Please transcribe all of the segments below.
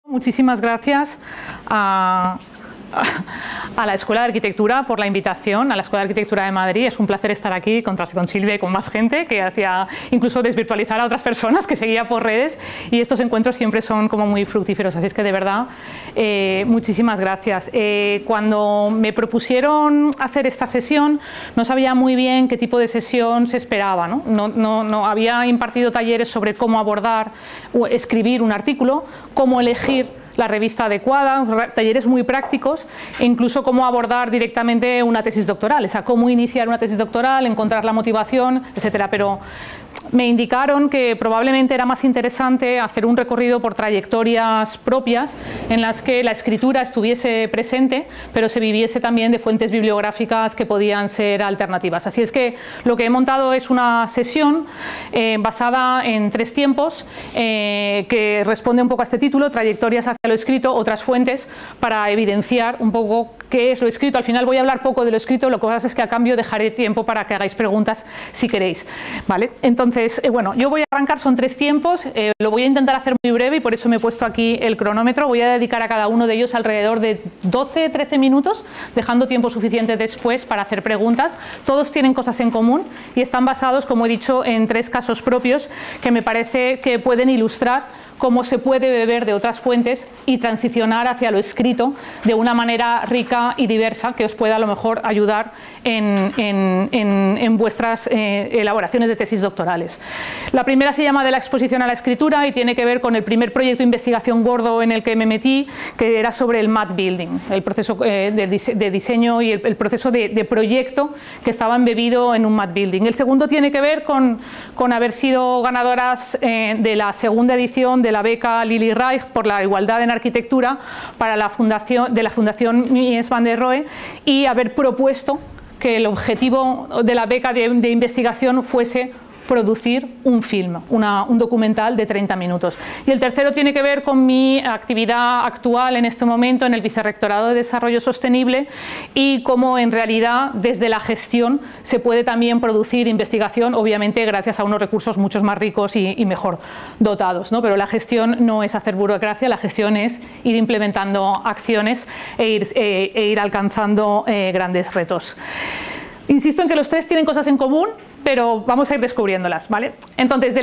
Muchísimas gracias a la Escuela de Arquitectura por la invitación, a la Escuela de Arquitectura de Madrid. Es un placer estar aquí con Silvia y con más gente, que hacía incluso desvirtualizar a otras personas que seguía por redes, y estos encuentros siempre son como muy fructíferos, así es que de verdad muchísimas gracias. Cuando me propusieron hacer esta sesión no sabía muy bien qué tipo de sesión se esperaba, no había impartido talleres sobre cómo abordar o escribir un artículo, cómo elegir la revista adecuada, talleres muy prácticos, e incluso cómo abordar directamente una tesis doctoral, o sea, cómo iniciar una tesis doctoral, encontrar la motivación, etcétera. Pero me indicaron que probablemente era más interesante hacer un recorrido por trayectorias propias en las que la escritura estuviese presente, pero se viviese también de fuentes bibliográficas que podían ser alternativas. Así es que lo que he montado es una sesión basada en 3 tiempos que responde un poco a este título: trayectorias hacia lo escrito, otras fuentes, para evidenciar un poco qué es lo escrito. Al final voy a hablar poco de lo escrito, lo que pasa es que a cambio dejaré tiempo para que hagáis preguntas si queréis, ¿vale? Entonces, bueno, yo voy a arrancar, son 3 tiempos, lo voy a intentar hacer muy breve y por eso me he puesto aquí el cronómetro. Voy a dedicar a cada uno de ellos alrededor de 12-13 minutos, dejando tiempo suficiente después para hacer preguntas. Todos tienen cosas en común y están basados, como he dicho, en 3 casos propios que me parece que pueden ilustrar cómo se puede beber de otras fuentes y transicionar hacia lo escrito de una manera rica y diversa que os pueda a lo mejor ayudar en vuestras elaboraciones de tesis doctorales. La primera se llama De la exposición a la escritura y tiene que ver con el primer proyecto de investigación gordo en el que me metí, que era sobre el mat building, el proceso de diseño y el proceso de proyecto que estaba embebido en un mat building. El segundo tiene que ver con haber sido ganadoras de la segunda edición de la beca Lili Reich por la igualdad en arquitectura para la Fundación Mies van der Rohe, y haber propuesto que el objetivo de la beca de investigación fuese producir un film, un documental de 30 minutos. Y el tercero tiene que ver con mi actividad actual en este momento en el Vicerrectorado de Desarrollo Sostenible y cómo en realidad desde la gestión se puede también producir investigación, obviamente gracias a unos recursos mucho más ricos y mejor dotados, ¿no? Pero la gestión no es hacer burocracia, la gestión es ir implementando acciones e ir alcanzando grandes retos. Insisto en que los 3 tienen cosas en común, pero vamos a ir descubriéndolas, ¿vale? Entonces,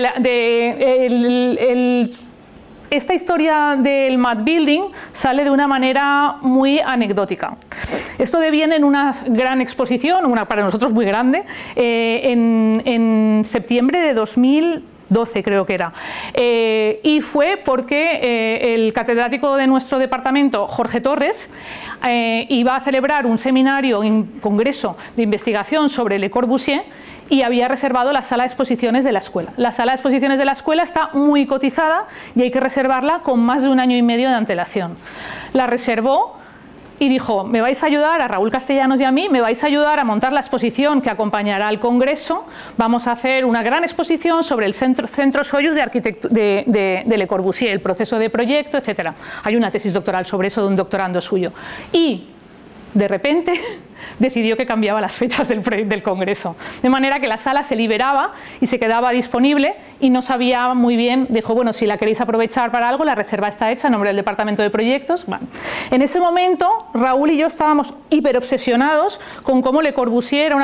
esta historia del mat building sale de una manera muy anecdótica. Esto deviene en una gran exposición, una para nosotros muy grande, en septiembre de 2012 creo que era, y fue porque el catedrático de nuestro departamento, Jorge Torres, iba a celebrar un seminario, un congreso de investigación sobre Le Corbusier y había reservado la sala de exposiciones de la escuela. La sala de exposiciones de la escuela está muy cotizada y hay que reservarla con más de 1 año y medio de antelación. La reservó y dijo: me vais a ayudar, a Raúl Castellanos y a mí, me vais a ayudar a montar la exposición que acompañará al congreso. Vamos a hacer una gran exposición sobre el Centro Soyuz de Le Corbusier, el proceso de proyecto, etc. Hay una tesis doctoral sobre eso de un doctorando suyo. Y de repente decidió que cambiaba las fechas del congreso, de manera que la sala se liberaba y se quedaba disponible y no sabía muy bien. Dijo: bueno, si la queréis aprovechar para algo, la reserva está hecha en nombre del departamento de proyectos. Bueno, en ese momento Raúl y yo estábamos hiperobsesionados con cómo Le Corbusier era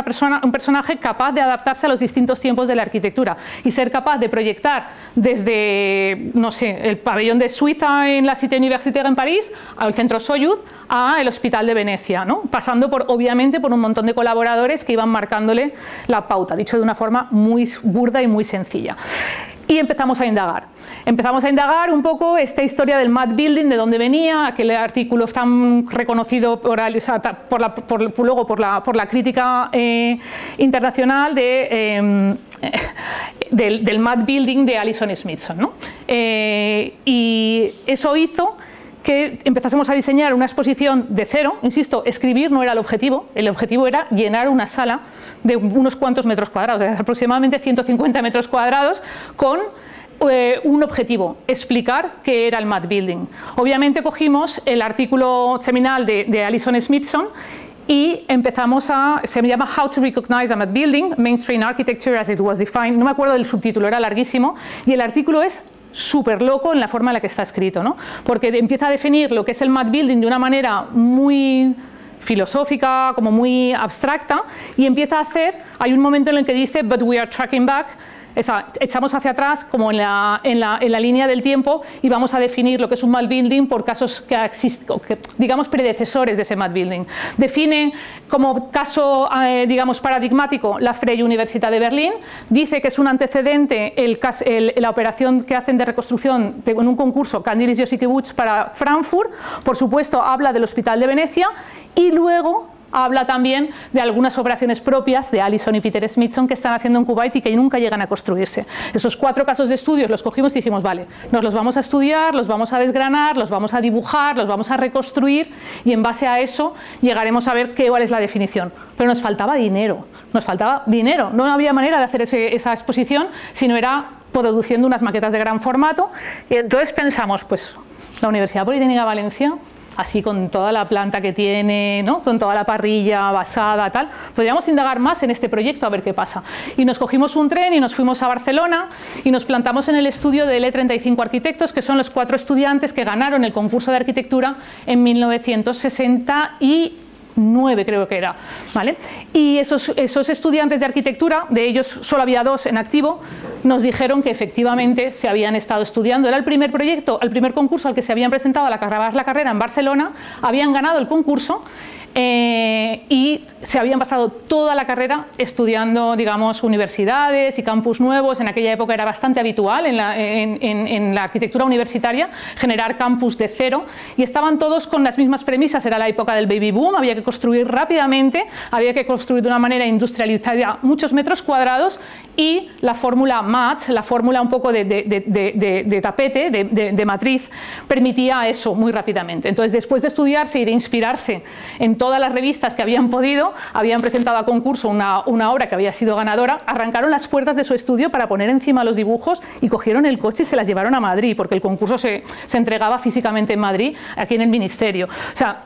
un personaje capaz de adaptarse a los distintos tiempos de la arquitectura y ser capaz de proyectar desde, no sé, el pabellón de Suiza en la Cité Universitaire en París, al Centro Soyuz, a el Hospital de Venecia, ¿no? Pasando obviamente por un montón de colaboradores que iban marcándole la pauta, dicho de una forma muy burda y muy sencilla. Y empezamos a indagar. Empezamos a indagar un poco esta historia del mat building, de dónde venía, aquel artículo tan reconocido por la crítica internacional del mat building de Alison Smithson, ¿no? Y eso hizo que empezásemos a diseñar una exposición de cero. Insisto, escribir no era el objetivo era llenar una sala de unos cuantos metros cuadrados, de aproximadamente 150 metros cuadrados, con un objetivo: explicar qué era el mat building. Obviamente cogimos el artículo seminal de Alison Smithson y empezamos se llama How to Recognize a Mat Building, Mainstream Architecture as it was Defined. No me acuerdo del subtítulo, era larguísimo, y el artículo es súper loco en la forma en la que está escrito, ¿no? Porque empieza a definir lo que es el Mad Building de una manera muy filosófica, como muy abstracta, y empieza a hacer, hay un momento en el que dice but we are tracking back, echamos hacia atrás como en la línea del tiempo y vamos a definir lo que es un Mad Building por casos que digamos predecesores de ese Mad Building. Define como caso digamos paradigmático la Freie Universität de Berlín, dice que es un antecedente la operación que hacen de reconstrucción en un concurso Candilis-Josikowicz para Frankfurt, por supuesto habla del Hospital de Venecia y luego habla también de algunas operaciones propias de Allison y Peter Smithson que están haciendo en Kuwait y que nunca llegan a construirse. Esos 4 casos de estudios los cogimos y dijimos, vale, nos los vamos a estudiar, los vamos a desgranar, los vamos a dibujar, los vamos a reconstruir y en base a eso llegaremos a ver cuál es la definición. Pero nos faltaba dinero, no había manera de hacer esa exposición si no era produciendo unas maquetas de gran formato y entonces pensamos, pues la Universidad Politécnica de Valencia, así con toda la planta que tiene, ¿no? Con toda la parrilla basada, tal, podríamos indagar más en este proyecto a ver qué pasa. Y nos cogimos un tren y nos fuimos a Barcelona y nos plantamos en el estudio de L35 Arquitectos, que son los 4 estudiantes que ganaron el concurso de arquitectura en 1969, creo que era, ¿vale? Y esos estudiantes de arquitectura, de ellos solo había 2 en activo, nos dijeron que efectivamente se habían estado estudiando. Era el primer proyecto, el primer concurso al que se habían presentado a acabar la carrera en Barcelona, habían ganado el concurso y se habían pasado toda la carrera estudiando, digamos, universidades y campus nuevos. En aquella época era bastante habitual en la arquitectura universitaria generar campus de cero y estaban todos con las mismas premisas. Era la época del baby boom, había que construir rápidamente, había que construir de una manera industrializada muchos metros cuadrados y la fórmula MAT, la fórmula un poco de tapete, de matriz, permitía eso muy rápidamente. Entonces, después de estudiarse y de inspirarse en todas las revistas que habían podido, habían presentado a concurso una obra que había sido ganadora, arrancaron las puertas de su estudio para poner encima los dibujos y cogieron el coche y se las llevaron a Madrid, porque el concurso se entregaba físicamente en Madrid, aquí en el Ministerio. O sea,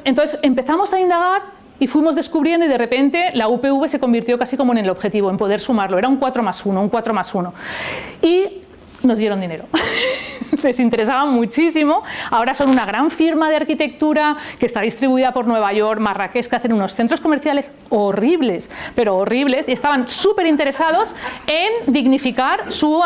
entonces empezamos a indagar y fuimos descubriendo y de repente la UPV se convirtió casi como en el objetivo, en poder sumarlo. Era un 4+1, Y nos dieron dinero. Les interesaba muchísimo. Ahora son una gran firma de arquitectura que está distribuida por Nueva York, Marrakech, que hacen unos centros comerciales horribles, pero horribles, y estaban súper interesados en dignificar sus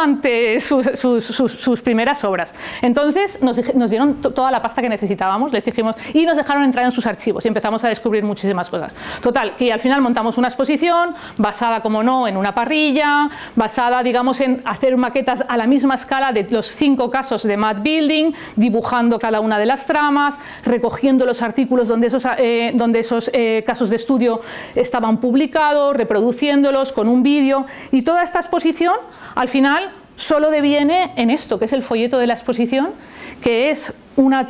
primeras obras. Entonces nos dieron toda la pasta que necesitábamos, les dijimos, y nos dejaron entrar en sus archivos y empezamos a descubrir muchísimas cosas. Total, que al final montamos una exposición basada, como no, en una parrilla, basada, digamos, en hacer maquetas a la misma escala de los 5 casos de Mad Building, dibujando cada una de las tramas, recogiendo los artículos donde esos casos de estudio estaban publicados, reproduciéndolos con un vídeo, y toda esta exposición al final solo deviene en esto, que es el folleto de la exposición, que es una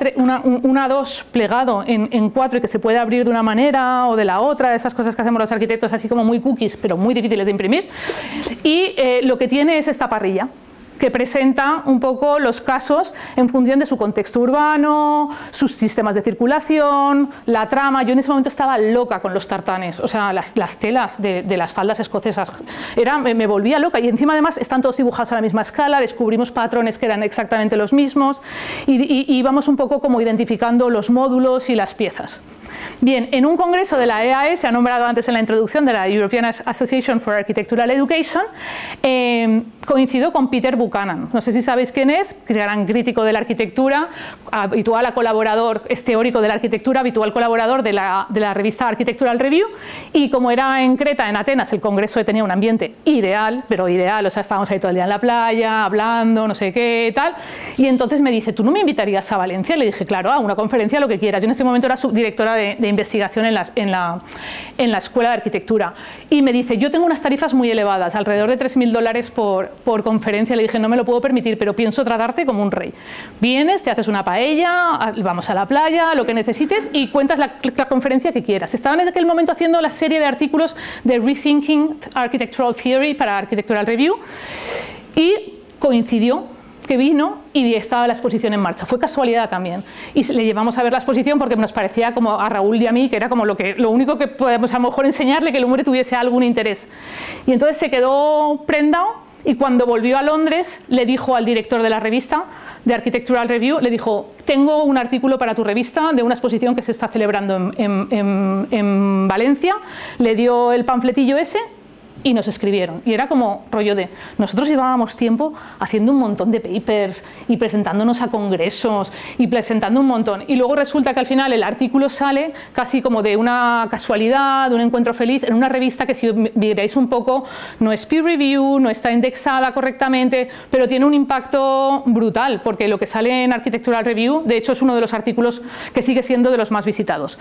2 plegado en 4 y que se puede abrir de una manera o de la otra, esas cosas que hacemos los arquitectos así como muy cookies, pero muy difíciles de imprimir, y lo que tiene es esta parrilla, que presenta un poco los casos en función de su contexto urbano, sus sistemas de circulación, la trama. Yo en ese momento estaba loca con los tartanes, o sea, las telas de las faldas escocesas. Me volvía loca, y encima además están todos dibujados a la misma escala, descubrimos patrones que eran exactamente los mismos y íbamos un poco como identificando los módulos y las piezas. Bien, en un congreso de la EAE, se ha nombrado antes en la introducción, de la European Association for Architectural Education, coincidió con Peter Buchanan. No sé si sabéis quién es, gran crítico de la arquitectura, habitual colaborador, es teórico de la arquitectura, habitual colaborador de la revista Architectural Review, y como era en Creta, en Atenas, el congreso tenía un ambiente ideal, pero ideal, o sea, estábamos ahí todo el día en la playa, hablando, no sé qué, tal, y entonces me dice, ¿tú no me invitarías a Valencia? Le dije, claro, a una conferencia, lo que quieras. Yo en ese momento era subdirectora de investigación en la Escuela de Arquitectura, y me dice, yo tengo unas tarifas muy elevadas, alrededor de $3.000 por conferencia. Le dije, no me lo puedo permitir, pero pienso tratarte como un rey. Vienes, te haces una paella, vamos a la playa, lo que necesites, y cuentas la conferencia que quieras. Estaban en aquel momento haciendo la serie de artículos de Rethinking Architectural Theory para Architectural Review, y coincidió que vino y estaba la exposición en marcha. Fue casualidad también. Y le llevamos a ver la exposición porque nos parecía, como a Raúl y a mí, que era como lo único que podemos a lo mejor enseñarle, que el hombre tuviese algún interés. Y entonces se quedó prendado y cuando volvió a Londres le dijo al director de la revista, de Architectural Review, le dijo: tengo un artículo para tu revista de una exposición que se está celebrando en Valencia. Le dio el panfletillo ese y nos escribieron. Y era como rollo de... Nosotros llevábamos tiempo haciendo un montón de papers y presentándonos a congresos y presentando un montón. Y luego resulta que al final el artículo sale casi como de una casualidad, de un encuentro feliz, en una revista que, si miráis un poco, no es peer review, no está indexada correctamente, pero tiene un impacto brutal, porque lo que sale en Architectural Review, de hecho, es uno de los artículos que sigue siendo de los más visitados.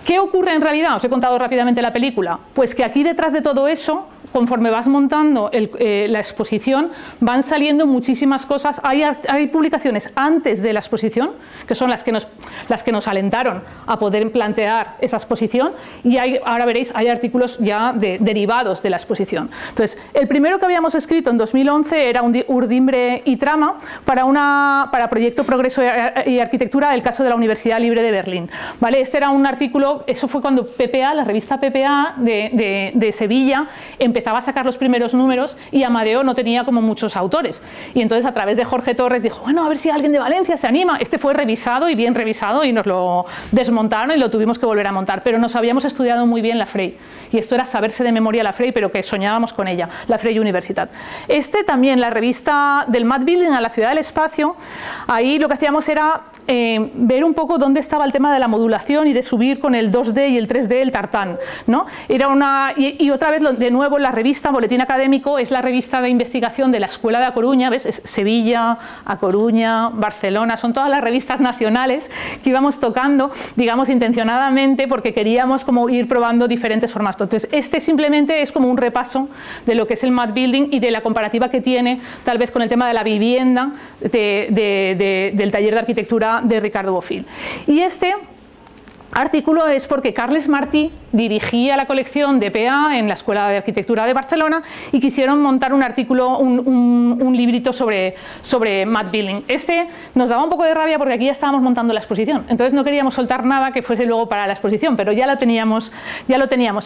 ¿Qué ocurre en realidad? Os he contado rápidamente la película. Pues que aquí detrás de todo eso, conforme vas montando la exposición, van saliendo muchísimas cosas. Hay publicaciones antes de la exposición, que son las que nos alentaron a poder plantear esa exposición, y ahora veréis, hay artículos ya derivados de la exposición. Entonces, el primero que habíamos escrito en 2011 era un Urdimbre y Trama para Proyecto Progreso y Arquitectura, el caso de la Universidad Libre de Berlín. ¿Vale? Este era un artículo, eso fue cuando PPA, la revista PPA de Sevilla, empezaba a sacar los primeros números y Amadeo no tenía como muchos autores. Y entonces, a través de Jorge Torres, dijo: bueno, a ver si alguien de Valencia se anima. Este fue revisado y bien revisado, y nos lo desmontaron y lo tuvimos que volver a montar. Pero nos habíamos estudiado muy bien la Frey. Y esto era saberse de memoria la Frey, pero que soñábamos con ella, la Frey Universitat. También, la revista del Mad Building a la Ciudad del Espacio, ahí lo que hacíamos era ver un poco dónde estaba el tema de la modulación y de subir con el 2D y el 3D el tartán, ¿no? Y otra vez, de nuevo, la revista Boletín Académico es la revista de investigación de la Escuela de A Coruña, ¿ves? Es Sevilla, A Coruña, Barcelona, son todas las revistas nacionales que íbamos tocando, digamos, intencionadamente, porque queríamos como ir probando diferentes formatos. Entonces, este simplemente es como un repaso de lo que es el Mad Building y de la comparativa que tiene, tal vez, con el tema de la vivienda del taller de arquitectura de Ricardo Bofill. Y este artículo es porque Carles Martí dirigía la colección de PA en la Escuela de Arquitectura de Barcelona y quisieron montar un artículo, un librito sobre Mad Building. Este nos daba un poco de rabia porque aquí ya estábamos montando la exposición, entonces no queríamos soltar nada que fuese luego para la exposición, pero ya lo teníamos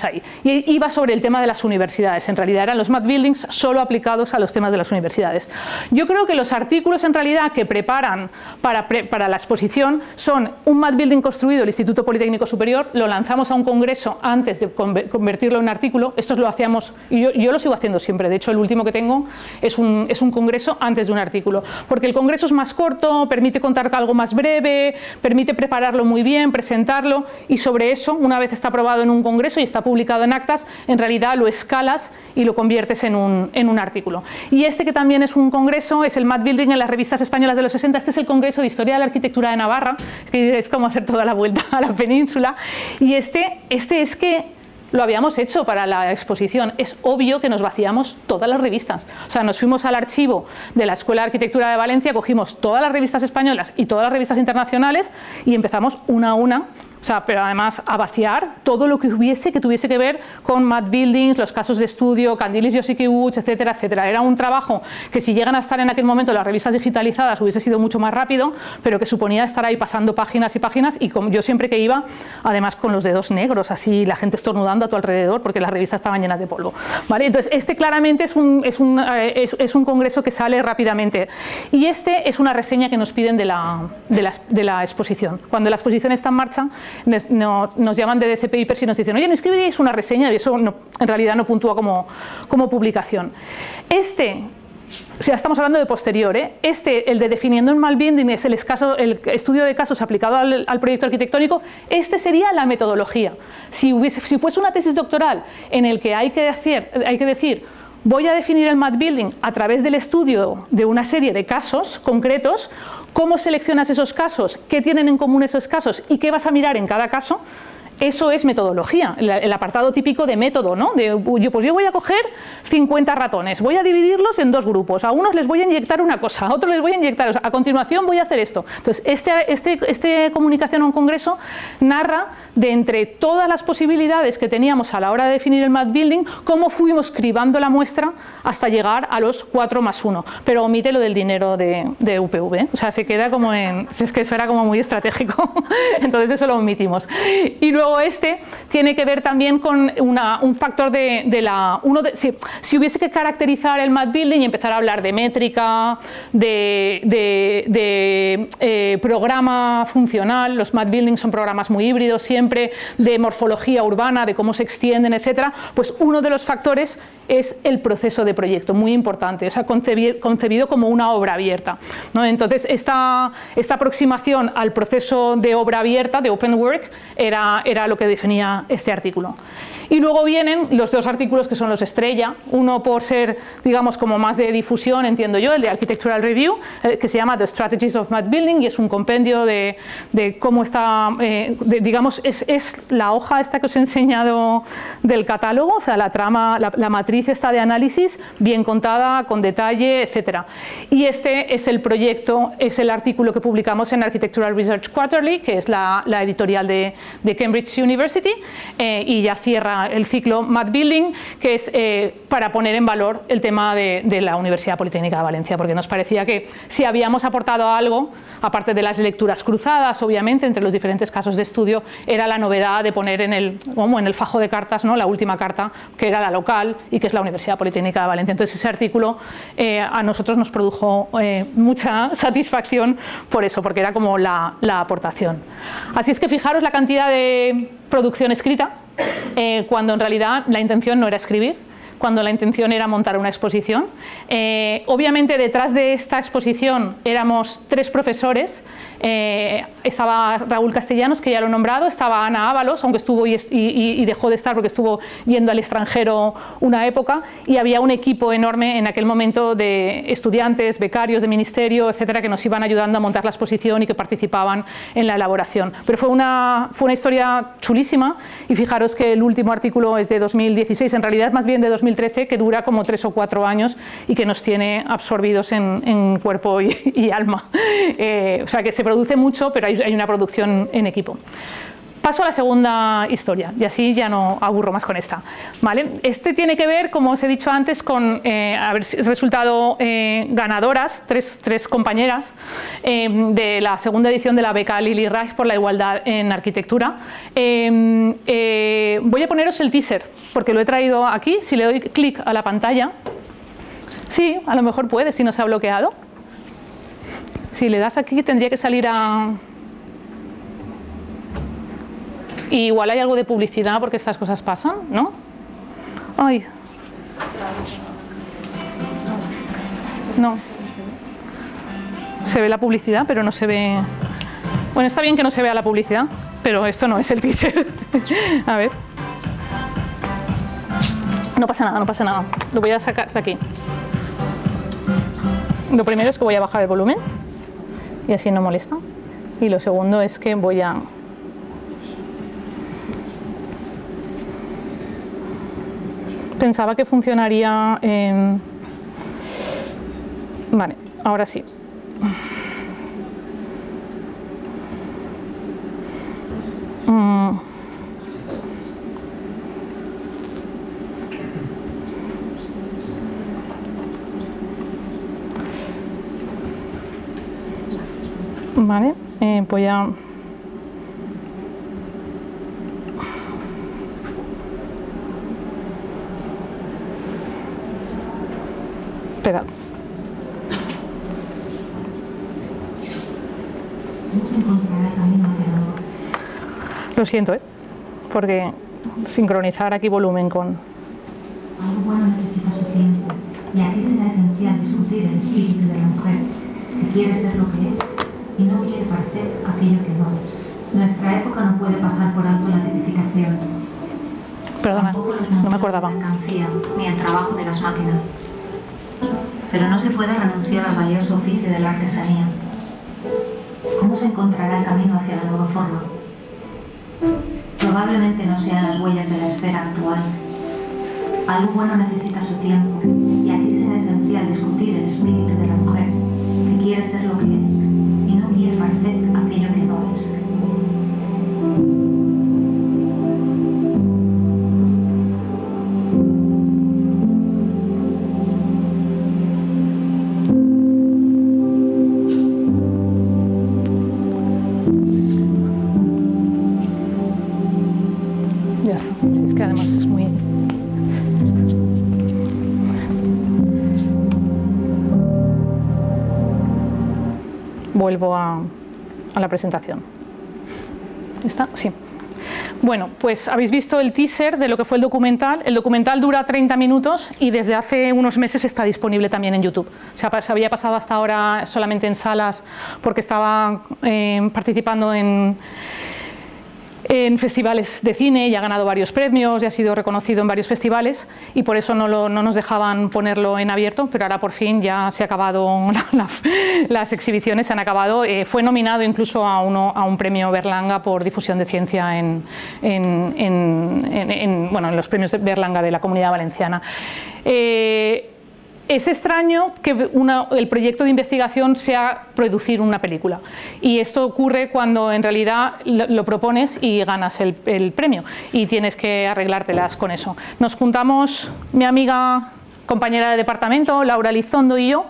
ahí. Y iba sobre el tema de las universidades. En realidad eran los Mad Buildings solo aplicados a los temas de las universidades. Yo creo que los artículos en realidad que preparan para la exposición son un Mad Building construido el Instituto Politécnico Superior, lo lanzamos a un congreso antes de convertirlo en artículo. Estos lo hacíamos, y yo lo sigo haciendo siempre. De hecho, el último que tengo es un congreso antes de un artículo, porque el congreso es más corto, permite contar algo más breve, permite prepararlo muy bien, presentarlo, y sobre eso, una vez está aprobado en un congreso y está publicado en actas, en realidad lo escalas y lo conviertes en un artículo. Y este, que también es un congreso, es el Mad Building en las revistas españolas de los 60. Este es el Congreso de Historia de la Arquitectura de Navarra, que es como hacer toda la vuelta a la península. Y este es que lo habíamos hecho para la exposición. Es obvio que nos vaciamos todas las revistas. O sea, nos fuimos al archivo de la Escuela de Arquitectura de Valencia, cogimos todas las revistas españolas y todas las revistas internacionales y empezamos una a una. O sea, pero además a vaciar todo lo que tuviese que ver con Mad Buildings, los casos de estudio, Candilis, Yoshiki-Woods, etcétera, etcétera. Era un trabajo que, si llegan a estar en aquel momento las revistas digitalizadas, hubiese sido mucho más rápido, pero que suponía estar ahí pasando páginas y páginas, y como yo siempre que iba, además con los dedos negros, así la gente estornudando a tu alrededor, porque las revistas estaban llenas de polvo. ¿Vale? Entonces, este claramente es un congreso que sale rápidamente. Y este es una reseña que nos piden de la exposición. Cuando la exposición está en marcha, nos llaman de DC Papers y nos dicen: oye, ¿no escribiríais una reseña? Y eso no, en realidad no puntúa como publicación. O sea, estamos hablando de posterior, ¿eh? El de Definiendo el Mad Building, es el estudio de casos aplicado al proyecto arquitectónico. Este sería la metodología. Si fuese una tesis doctoral en el que hay que decir: voy a definir el Mad Building a través del estudio de una serie de casos concretos, ¿cómo seleccionas esos casos? ¿Qué tienen en común esos casos? ¿Y qué vas a mirar en cada caso? Eso es metodología, el apartado típico de método, ¿no? Pues yo voy a coger 50 ratones, voy a dividirlos en dos grupos, a unos les voy a inyectar una cosa, a otros les voy a inyectar, a continuación voy a hacer esto. Entonces, esta comunicación a un congreso narra de entre todas las posibilidades que teníamos a la hora de definir el Mad Building, cómo fuimos cribando la muestra hasta llegar a los 4+1, pero omite lo del dinero de UPV, o sea, se queda como en, es que eso era como muy estratégico, entonces eso lo omitimos. Y luego este tiene que ver también con un factor si hubiese que caracterizar el Mad Building y empezar a hablar de métrica, de programa funcional, los Mad Buildings son programas muy híbridos siempre, de morfología urbana, de cómo se extienden, etcétera, pues uno de los factores es el proceso de proyecto, muy importante, o sea, concebido como una obra abierta, ¿no? Entonces, esta aproximación al proceso de obra abierta, de Open Work, era lo que definía este artículo. Y luego vienen los dos artículos que son los estrella, uno por ser, digamos, como más de difusión, entiendo yo, el de Architectural Review, que se llama The Strategies of Mad Building, y es un compendio de cómo está, digamos, es la hoja esta que os he enseñado del catálogo, o sea, la trama, la matriz esta de análisis, bien contada, con detalle, etcétera. Y este es el proyecto, es el artículo que publicamos en Architectural Research Quarterly, que es la editorial de Cambridge University, y ya cierra el ciclo Mad Building, que es para poner en valor el tema de la Universidad Politécnica de Valencia, porque nos parecía que si habíamos aportado algo, aparte de las lecturas cruzadas, obviamente, entre los diferentes casos de estudio, era la novedad de poner en el fajo de cartas, ¿no?, la última carta, que era la local y que es la Universidad Politécnica de Valencia. Entonces ese artículo a nosotros nos produjo mucha satisfacción por eso, porque era como la aportación. Así es que fijaros la cantidad de producción escrita, cuando en realidad la intención no era escribir, cuando la intención era montar una exposición. Obviamente detrás de esta exposición éramos 3 profesores, estaba Raúl Castellanos, que ya lo he nombrado, estaba Ana Ábalos, aunque estuvo y dejó de estar porque estuvo yendo al extranjero una época, y había un equipo enorme en aquel momento de estudiantes, becarios de ministerio, etcétera, que nos iban ayudando a montar la exposición y que participaban en la elaboración. Pero fue una historia chulísima, y fijaros que el último artículo es de 2016, en realidad más bien de 2013, que dura como 3 o 4 años y que nos tiene absorbidos en cuerpo y alma. O sea que se produce mucho, pero hay una producción en equipo. Paso a la segunda historia, y así ya no aburro más con esta, ¿vale? Este tiene que ver, como os he dicho antes, con haber resultado ganadoras, tres compañeras, de la segunda edición de la beca Lili Reich por la igualdad en arquitectura. Voy a poneros el teaser, porque lo he traído aquí. Si le doy clic a la pantalla, sí, a lo mejor puede, si no se ha bloqueado. Si le das aquí, tendría que salir a... Y igual hay algo de publicidad porque estas cosas pasan, ¿no? Ay. No. Se ve la publicidad, pero no se ve... Bueno, está bien que no se vea la publicidad, pero esto no es el teaser. A ver. No pasa nada, no pasa nada. Lo voy a sacar de aquí. Lo primero es que voy a bajar el volumen y así no molesta. Y lo segundo es que voy a... Pensaba que funcionaría en... Vale, ahora sí. Vale, voy a... Esperad. Lo siento, porque sincronizar aquí volumen con... Algo bueno necesita su tiempo, y aquí será esencial discutir el espíritu de la mujer, que quiere ser lo que es y no quiere parecer aquello que no es. Nuestra época no puede pasar por alto la tipificación. Perdona, no me acordaba. Ni el trabajo de las máquinas. Pero no se puede renunciar al valioso oficio de la artesanía. ¿Cómo se encontrará el camino hacia la nueva forma? Probablemente no sean las huellas de la esfera actual. Algo bueno necesita su tiempo, y aquí será esencial discutir el espíritu de la mujer, que quiere ser lo que es, y no quiere parecer aquello que no es. vuelvo a la presentación. ¿Está? Sí. Bueno, pues habéis visto el teaser de lo que fue el documental. El documental dura 30 minutos y desde hace unos meses está disponible también en YouTube. Se había pasado hasta ahora solamente en salas porque estaba participando en festivales de cine y ha ganado varios premios y ha sido reconocido en varios festivales y por eso no nos dejaban ponerlo en abierto, pero ahora por fin ya se ha acabado, las exhibiciones se han acabado. Fue nominado incluso a un premio Berlanga por difusión de ciencia en los premios de Berlanga de la Comunidad Valenciana. Es extraño que el proyecto de investigación sea producir una película y esto ocurre cuando en realidad lo propones y ganas el premio y tienes que arreglártelas con eso. Nos juntamos mi amiga, compañera de departamento, Laura Lizondo y yo,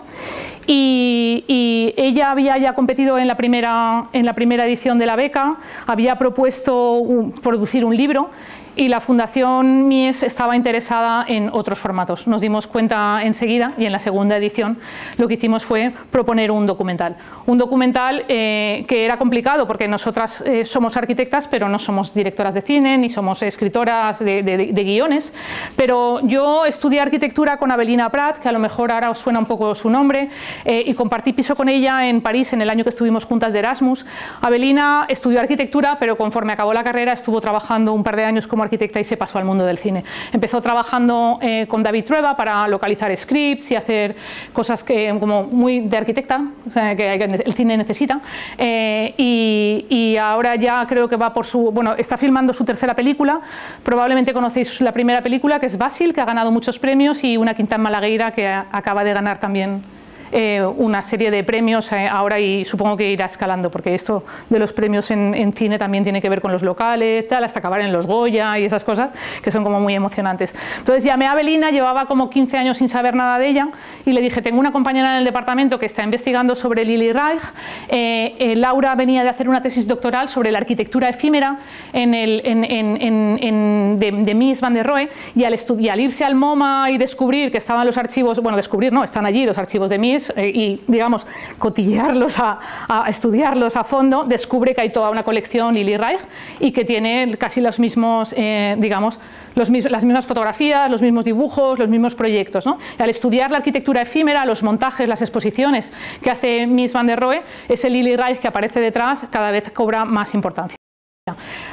y ella había ya competido en la primera edición de la beca, había propuesto producir un libro y la Fundación Mies estaba interesada en otros formatos. Nos dimos cuenta enseguida y en la segunda edición lo que hicimos fue proponer un documental. Un documental que era complicado porque nosotras somos arquitectas pero no somos directoras de cine ni somos escritoras de guiones, pero yo estudié arquitectura con Avelina Prat, que a lo mejor ahora os suena un poco su nombre, y compartí piso con ella en París en el año que estuvimos juntas de Erasmus. Avelina estudió arquitectura pero conforme acabó la carrera estuvo trabajando un par de años como arquitecta y se pasó al mundo del cine. Empezó trabajando con David Trueba para localizar scripts y hacer cosas como muy de arquitecta, o sea, que el cine necesita, y ahora ya creo que va por está filmando su tercera película. Probablemente conocéis la primera película, que es Basil, que ha ganado muchos premios, y Una quinta en Malagueira, que acaba de ganar también una serie de premios ahora y supongo que irá escalando porque esto de los premios en cine también tiene que ver con los locales, tal, hasta acabar en los Goya y esas cosas que son como muy emocionantes. Entonces llamé a Avelina, llevaba como 15 años sin saber nada de ella y le dije, tengo una compañera en el departamento que está investigando sobre Lili Reich, Laura venía de hacer una tesis doctoral sobre la arquitectura efímera de Mies van der Rohe y al irse al MoMA y descubrir que estaban los archivos, bueno, descubrir no, están allí los archivos de Mies, y digamos cotillearlos, a estudiarlos a fondo, descubre que hay toda una colección Lili Reich y que tiene casi los mismos, digamos, las mismas fotografías, los mismos dibujos, los mismos proyectos, ¿no? Y al estudiar la arquitectura efímera, los montajes, las exposiciones que hace Mies van der Rohe, ese Lili Reich que aparece detrás cada vez cobra más importancia.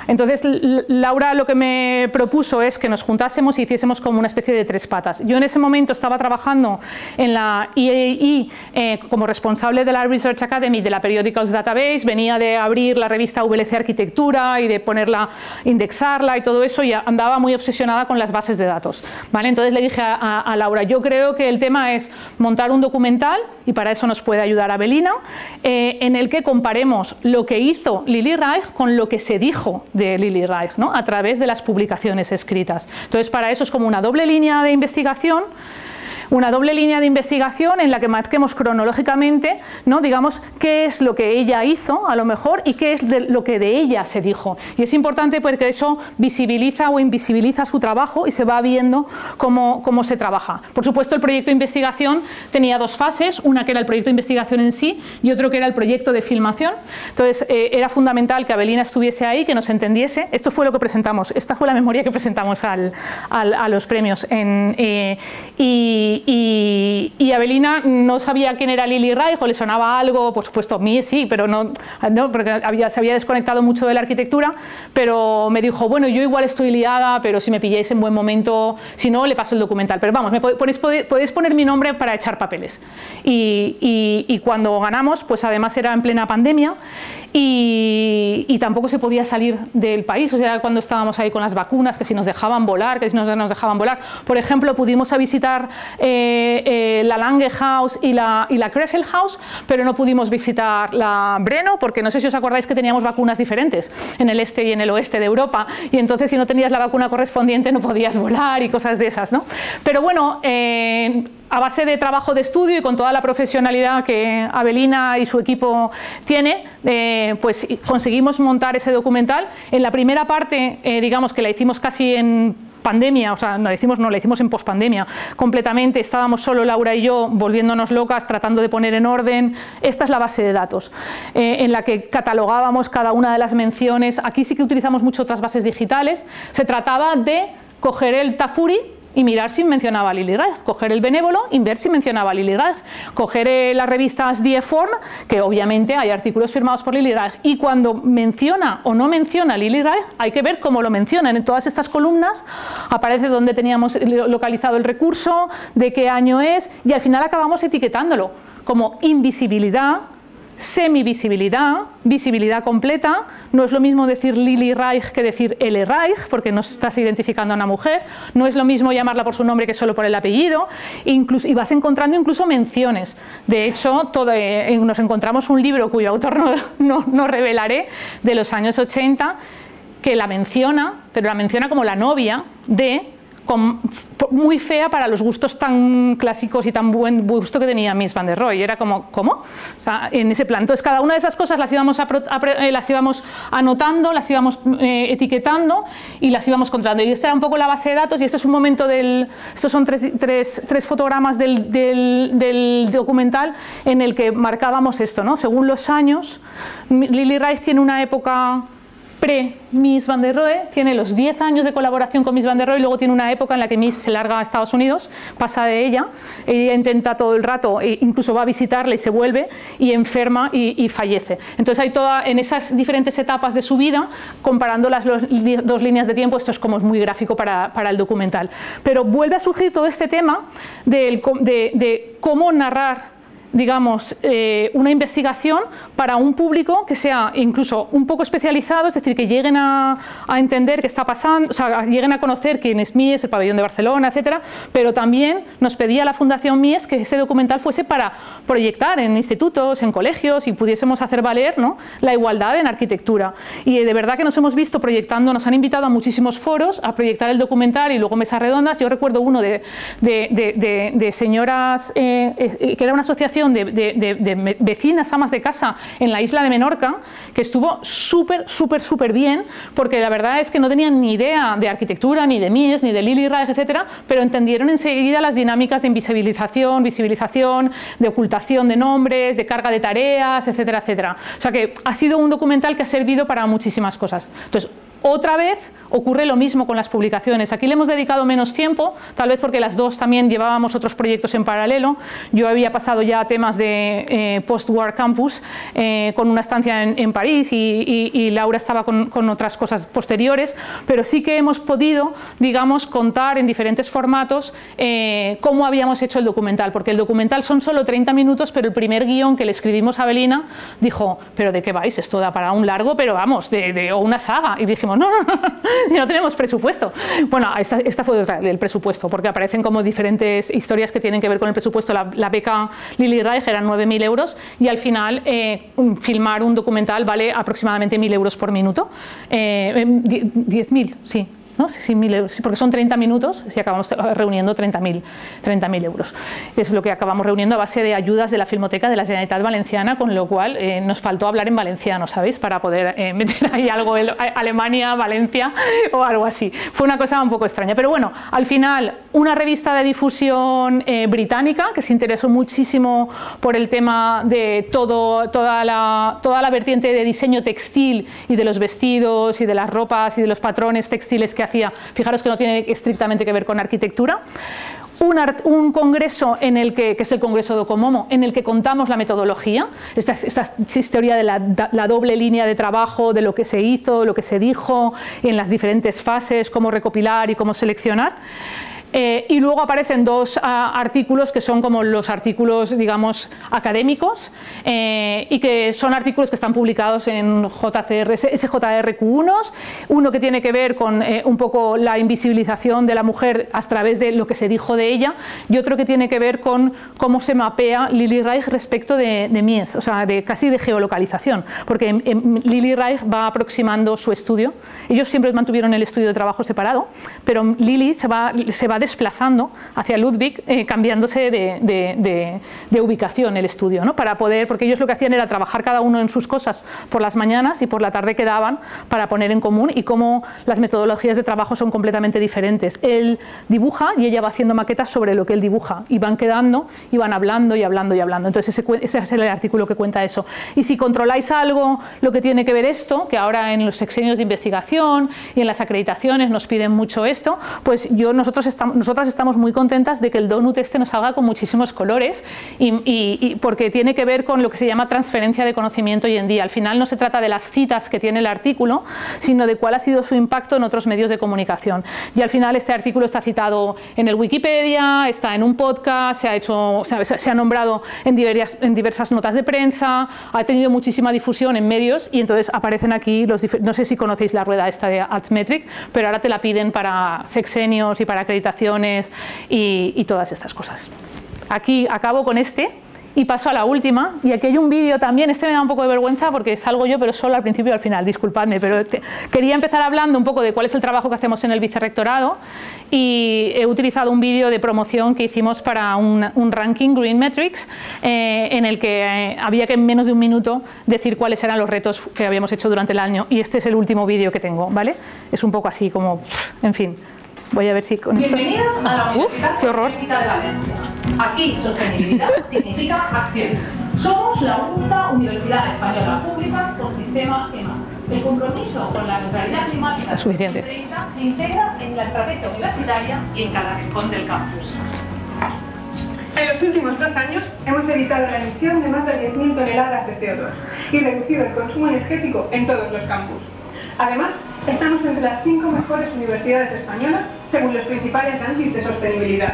Entonces Laura lo que me propuso es que nos juntásemos y hiciésemos como una especie de tres patas. Yo en ese momento estaba trabajando en la IAI como responsable de la Research Academy de la Periodicals Database, venía de abrir la revista VLC Arquitectura y de ponerla, indexarla y todo eso, y andaba muy obsesionada con las bases de datos, ¿vale? Entonces le dije a Laura, yo creo que el tema es montar un documental, y para eso nos puede ayudar Avelina, en el que comparemos lo que hizo Lili Reich con lo que se dijo de Lili Reich, ¿no? A través de las publicaciones escritas. Entonces para eso es como una doble línea de investigación, en la que marquemos cronológicamente, ¿no? Digamos, qué es lo que ella hizo, a lo mejor, y qué es lo que de ella se dijo. Y es importante porque eso visibiliza o invisibiliza su trabajo y se va viendo cómo se trabaja. Por supuesto, el proyecto de investigación tenía dos fases, una que era el proyecto de investigación en sí y otro que era el proyecto de filmación. Entonces, era fundamental que Avelina estuviese ahí, que nos entendiese. Esto fue lo que presentamos, esta fue la memoria que presentamos a los premios. Y Avelina no sabía quién era Lili Reich, o le sonaba algo, por supuesto a mí sí, pero no porque se había desconectado mucho de la arquitectura, pero me dijo, bueno, yo igual estoy liada, pero si me pilláis en buen momento, si no, le paso el documental. Pero vamos, podéis poner mi nombre para echar papeles. Y cuando ganamos, pues además era en plena pandemia y tampoco se podía salir del país, o sea, cuando estábamos ahí con las vacunas, que si nos dejaban volar, que si no nos dejaban volar. Por ejemplo, pudimos visitar la Lange House y la Krefeld House, pero no pudimos visitar la Breno, porque no sé si os acordáis que teníamos vacunas diferentes en el este y en el oeste de Europa, y entonces si no tenías la vacuna correspondiente no podías volar y cosas de esas, ¿no? Pero bueno, a base de trabajo de estudio y con toda la profesionalidad que Avelina y su equipo tiene, pues conseguimos montar ese documental. En la primera parte, digamos que la hicimos casi en pandemia, o sea, no, la hicimos en pospandemia, completamente, estábamos solo Laura y yo volviéndonos locas, tratando de poner en orden. Esta es la base de datos, en la que catalogábamos cada una de las menciones. Aquí sí que utilizamos mucho otras bases digitales. Se trataba de coger el Tafuri y mirar si mencionaba a Lili Reich, coger el Benévolo y ver si mencionaba a Lili Reich, coger las revistas Die Form, que obviamente hay artículos firmados por Lili Reich, y cuando menciona o no menciona a Lili Reich, hay que ver cómo lo mencionan. En todas estas columnas aparece dónde teníamos localizado el recurso, de qué año es, y al final acabamos etiquetándolo como invisibilidad, semivisibilidad, visibilidad completa. No es lo mismo decir Lili Reich que decir L. Reich, porque no estás identificando a una mujer. No es lo mismo llamarla por su nombre que solo por el apellido. Incluso, y vas encontrando incluso menciones. De hecho, nos encontramos un libro cuyo autor no revelaré, de los años 80, que la menciona, pero la menciona como la novia de... muy fea para los gustos tan clásicos y tan buen gusto que tenía Mies van der Rohe. Y era como, ¿cómo? O sea, en ese plan. Entonces, cada una de esas cosas las íbamos anotando, las íbamos etiquetando y las íbamos controlando. Y esta era un poco la base de datos, y esto es un momento estos son tres fotogramas del documental en el que marcábamos esto, ¿no? Según los años, Lili Reich tiene una época pre-Mies van der Rohe, tiene los 10 años de colaboración con Mies van der Rohe, y luego tiene una época en la que Mies se larga a Estados Unidos, pasa de ella intenta todo el rato, incluso va a visitarle y se vuelve, y enferma y fallece. Entonces hay en esas diferentes etapas de su vida, comparando las dos líneas de tiempo. Esto es como muy gráfico para el documental. Pero vuelve a surgir todo este tema de cómo narrar, digamos, una investigación para un público que sea incluso un poco especializado, es decir, que lleguen a entender qué está pasando, o sea, lleguen a conocer quién es Mies, el pabellón de Barcelona, etcétera, pero también nos pedía la Fundación Mies que este documental fuese para proyectar en institutos, en colegios, y pudiésemos hacer valer, ¿no?, la igualdad en arquitectura. Y de verdad que nos hemos visto proyectando, nos han invitado a muchísimos foros a proyectar el documental y luego mesas redondas. Yo recuerdo uno de señoras, que era una asociación de vecinas, amas de casa en la isla de Menorca, que estuvo súper bien, porque la verdad es que no tenían ni idea de arquitectura, ni de Mies, ni de Lili Reich, etcétera, pero entendieron enseguida las dinámicas de invisibilización, visibilización, de ocultación de nombres, de carga de tareas, etcétera, etcétera. O sea que ha sido un documental que ha servido para muchísimas cosas. Entonces, otra vez ocurre lo mismo con las publicaciones. Aquí le hemos dedicado menos tiempo, tal vez porque las dos también llevábamos otros proyectos en paralelo. Yo había pasado ya a temas de post-war campus, con una estancia en París, y Laura estaba con otras cosas posteriores, pero sí que hemos podido, digamos, contar en diferentes formatos cómo habíamos hecho el documental, porque el documental son solo 30 minutos, pero el primer guión que le escribimos a Belina dijo, ¿pero de qué vais? Esto da para un largo, pero vamos, o una saga. Y dijimos, no tenemos presupuesto. Bueno, esta fue el presupuesto, porque aparecen como diferentes historias que tienen que ver con el presupuesto. La beca Lili Reich eran 9.000 euros, y al final filmar un documental vale aproximadamente 1.000 euros por minuto. 10.000, sí. ¿No? Sí, 1.000 euros, sí, porque son 30 minutos y acabamos reuniendo 30.000 euros. Es lo que acabamos reuniendo a base de ayudas de la Filmoteca de la Generalitat Valenciana, con lo cual nos faltó hablar en valenciano, ¿sabéis? Para poder meter ahí algo, Alemania, Valencia o algo así. Fue una cosa un poco extraña, pero bueno, al final una revista de difusión británica que se interesó muchísimo por el tema de toda la vertiente de diseño textil y de los vestidos y de las ropas y de los patrones textiles que hacía. Fijaros que no tiene estrictamente que ver con arquitectura. Un congreso que es el Congreso de Okomomo, en el que contamos la metodología, esta historia de la doble línea de trabajo, de lo que se hizo, lo que se dijo en las diferentes fases, cómo recopilar y cómo seleccionar. Y luego aparecen dos artículos que son como los artículos, digamos, académicos, y que son artículos que están publicados en SJRQ1, uno que tiene que ver con un poco la invisibilización de la mujer a través de lo que se dijo de ella, y otro que tiene que ver con cómo se mapea Lili Reich respecto de Mies, o sea, casi de geolocalización, porque Lili Reich va aproximando su estudio. Ellos siempre mantuvieron el estudio de trabajo separado, pero Lili se va va desplazando hacia Ludwig, cambiándose de ubicación el estudio, ¿no? Para poder, porque ellos lo que hacían era trabajar cada uno en sus cosas por las mañanas y por la tarde quedaban para poner en común, y cómo las metodologías de trabajo son completamente diferentes. Él dibuja y ella va haciendo maquetas sobre lo que él dibuja, y van quedando y van hablando y hablando y hablando. Entonces ese es el artículo que cuenta eso. Y si controláis algo lo que tiene que ver esto, que ahora en los sexenios de investigación y en las acreditaciones nos piden mucho esto, pues nosotras estamos muy contentas de que el donut este nos salga con muchísimos colores, y porque tiene que ver con lo que se llama transferencia de conocimiento hoy en día. Al final no se trata de las citas que tiene el artículo, sino de cuál ha sido su impacto en otros medios de comunicación. Y al final este artículo está citado en el Wikipedia, está en un podcast, se ha nombrado en diversas notas de prensa, ha tenido muchísima difusión en medios, y entonces aparecen aquí no sé si conocéis la rueda esta de Altmetric, pero ahora te la piden para sexenios y para acreditaciones y todas estas cosas. Aquí acabo con este y paso a la última, y aquí hay un vídeo también. Este me da un poco de vergüenza porque salgo yo, pero solo al principio y al final, disculpadme, pero quería empezar hablando un poco de cuál es el trabajo que hacemos en el vicerrectorado, y he utilizado un vídeo de promoción que hicimos para un ranking, Green Metrics, en el que había que en menos de un minuto decir cuáles eran los retos que habíamos hecho durante el año, y este es el último vídeo que tengo, ¿vale? Es un poco así como, en fin. Voy a ver si con esto... Bienvenidos a la Universidad ¡Qué horror! Técnica de Valencia. Aquí sostenibilidad significa acción. Somos la única universidad española pública con sistema EMAS. El compromiso con la neutralidad climática es suficiente. 2030 se integra en la estrategia universitaria y en cada rincón del campus. En los últimos 2 años hemos evitado la emisión de más de 10.000 toneladas de CO2 y reducido el consumo energético en todos los campus. Además, estamos entre las 5 mejores universidades españolas según los principales rankings de sostenibilidad.